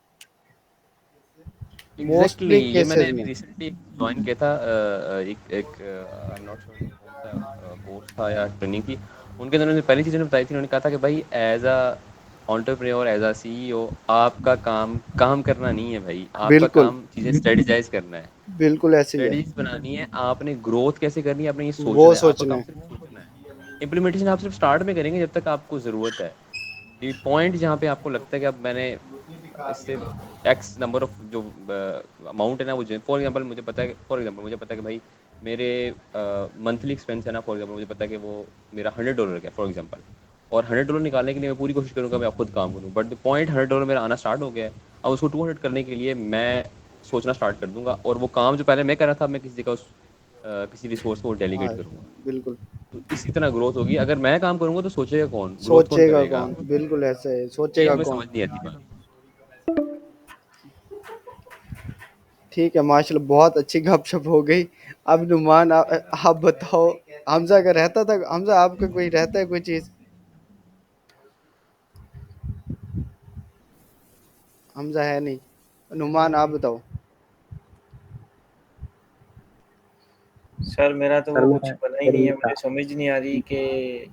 एग्जैक्टली मोस्टली ये मैंने केसेस अभी में। रिसेंटली ज्वाइन किया था। एक एक आई एम नॉट श्योर कौन सा कोर्स था या ट्रेनिंग थी। उनके अंदर पहली चीज़ उन्होंने बताई थी, उन्होंने कहा था कि भाई as a entrepreneur, as a CEO, आपका काम काम करना नहीं है भाई, आपका बिल्कुल काम चीज़ें स्ट्रेटेजाइज करना है, बिल्कुल ऐसे ही है। स्ट्रेटजीज बनानी है, आपने ग्रोथ कैसे करनी है, आपने ये वो सोचना है, आपका सोचना काम है। सिर्फ सोचना है। इम्प्लीमेंटेशन आप सिर्फ स्टार्ट में करेंगे जब तक आपको ज़रूरत है। दी पॉइंट जहाँ पे आपको लगता है कि अब मैंने इससे एक्स नंबर ऑफ जो अमाउंट है ना, वो फॉर एग्जांपल मुझे पता है, कि भाई मेरे मंथली एक्सपेंस है ना, फॉर एग्जांपल मुझे पता है कि वो मेरा $100 का फॉर एग्जांपल, और $100 निकालने के लिए मैं पूरी कोशिश करूंगा मैं खुद काम करूँ, बट द पॉइंट $100 मेरा आना स्टार्ट हो गया है। अब उसको 200 करने के लिए मैं सोचना स्टार्ट कर दूंगा, और वो काम जो पहले मैं कर रहा था मैं किसी जगह किसी रिसोर्स को हाँ डेलीगेट करूंगा। बिल्कुल। तो इसी तरह ग्रोथ होगी। अगर मैं काम करूंगा तो सोचेगा कौन, ग्रोथ कौन सोचेगा करेगा? कौन, बिल्कुल ऐसे है, ये सोचेगा हमें कौन। समझ नहीं आती बात। ठीक है, माशाल्लाह बहुत अच्छी गपशप हो गई। अब नुमान आप बताओ, हमजा का रहता था, हमजा आपका कोई रहता है कोई चीज़? हमजा है नहीं। नुमान आप बताओ। सर मेरा तो सर वो कुछ मैं बना ही नहीं है, था। मुझे समझ नहीं आ रही कि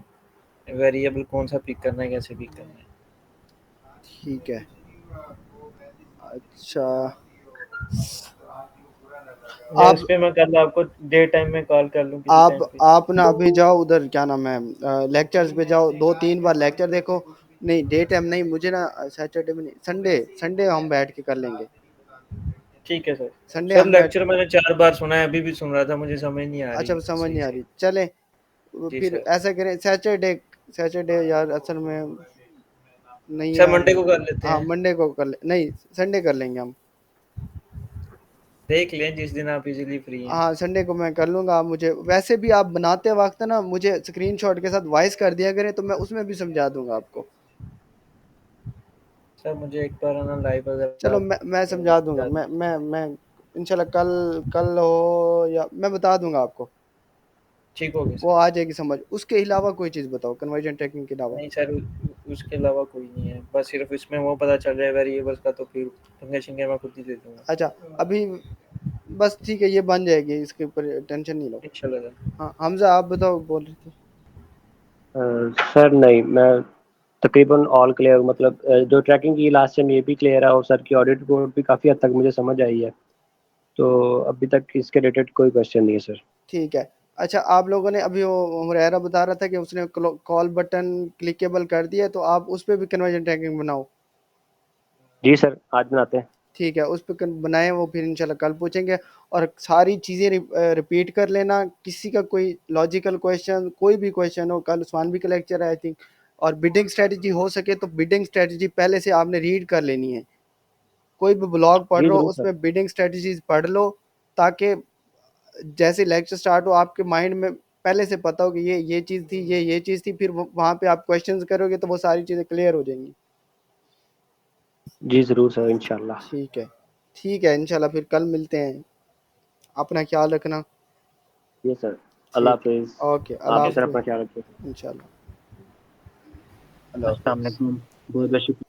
वेरिएबल कौन सा पिक करना है, कैसे पिक करना है। ठीक है। अच्छा, या आप इस पे मैं कल आपको डे टाइम में कॉल कर लूँ किसी टाइम पे। आप ना अभी जाओ उधर, क्या नाम है, लेक्चर्स पे जाओ, 2-3 बार लेक्चर देखो। नहीं, डे टाइम नहीं, मुझे ना सैटरडे में नहीं, संडे संडे हम बैठ के कर लेंगे। ठीक है सर। संडे सर हम बैठ लेक्चर मैंने 4 बार सुना है, अभी भी सुन रहा था, मुझे समझ नहीं आ रही। अच्छा समझ नहीं आ सही रही, चलें जी फिर सर। ऐसा करें सैटरडे यार असल में नहीं सर है मंडे को कर लेते हाँ हैं। मंडे को कर ले, नहीं संडे कर लेंगे हम। देख लें जिस दिन आप इजीली फ्री हैं। हाँ संडे को मैं कर लूँगा। आप मुझे वैसे भी आप बनाते वक्त ना मुझे स्क्रीनशॉट के साथ वॉइस कर दिया करें, तो मैं उसमें भी समझा दूंगा आपको। सर मुझे एक बार ना लाइव अगर चलो आप मैं समझा दूंगा, मैं इंशाल्लाह कल हो या मैं बता दूंगा आपको, ठीक हो गया वो सर। आ जाएगी समझ। उसके अलावा कोई चीज़ बताओ कन्वर्जन टेक्निक के अलावा। नहीं सर, उसके अलावा कोई नहीं है, बस सिर्फ इसमें वो पता चल रहा है वेरिएबल्स का, तो फिर पंगे शिंगे मैं खुद ही दे दूंगा अच्छा अभी बस ठीक है, ये बन जाएगी, इसके ऊपर टेंशन नहीं लो। इंशाल्लाह सर। हाँ हमजा आप बताओ, बोल रहे थे। सर नहीं, मैं तकरीबन ऑल क्लियर, मतलब जो ट्रैकिंग की लास्ट टाइम ये भी क्लियर है, और सर की ऑडिट रिपोर्ट भी काफ़ी हद तक मुझे समझ आई है, तो अभी तक इसके रिलेटेड कोई क्वेश्चन नहीं है सर। ठीक है। अच्छा आप लोगों ने अभी वो हुरैरा बता रहा था कि उसने कॉल बटन क्लिकेबल कर दिया, तो आप उस पर भी कन्वर्जन टैगिंग बनाओ। जी सर, आज बनाते हैं। ठीक है, उस पर बनाएं, वो फिर इंशाल्लाह कल पूछेंगे। और सारी चीज़ें रिपीट कर लेना, किसी का कोई लॉजिकल क्वेश्चन, कोई भी क्वेश्चन हो, कल स्वानवी का लेक्चर है आई थिंक। और बिडिंग स्ट्रेटजी हो सके तो बिडिंग स्ट्रेटजी पहले से आपने रीड कर लेनी है। कोई भी ब्लॉग पढ़ जी रहे हो जरूर सर। उसमें बिडिंग स्ट्रेटजीज पढ़ लो, ताकि जैसे लेक्चर स्टार्ट हो आपके माइंड में पहले से पता हो कि ये चीज़ थी, ये चीज़ थी, फिर वहाँ पे आप क्वेश्चंस करोगे तो वो सारी चीज़ें क्लियर हो जाएंगी। जी ज़रूर सर, इंशाल्लाह। ठीक है इंशाल्लाह फिर कल मिलते हैं। अपना ख्याल रखना। जी सर, अल्लाह ठीक हाफिज़। है, ओके आप अल्लाह भी सर हाफिज़ अपना ख्याल रखिए। इंशाल्लाह। अल्लाह हाफ़िज़। अस्सलाम वालेकुम, बहुत बहुत शुक्रिया।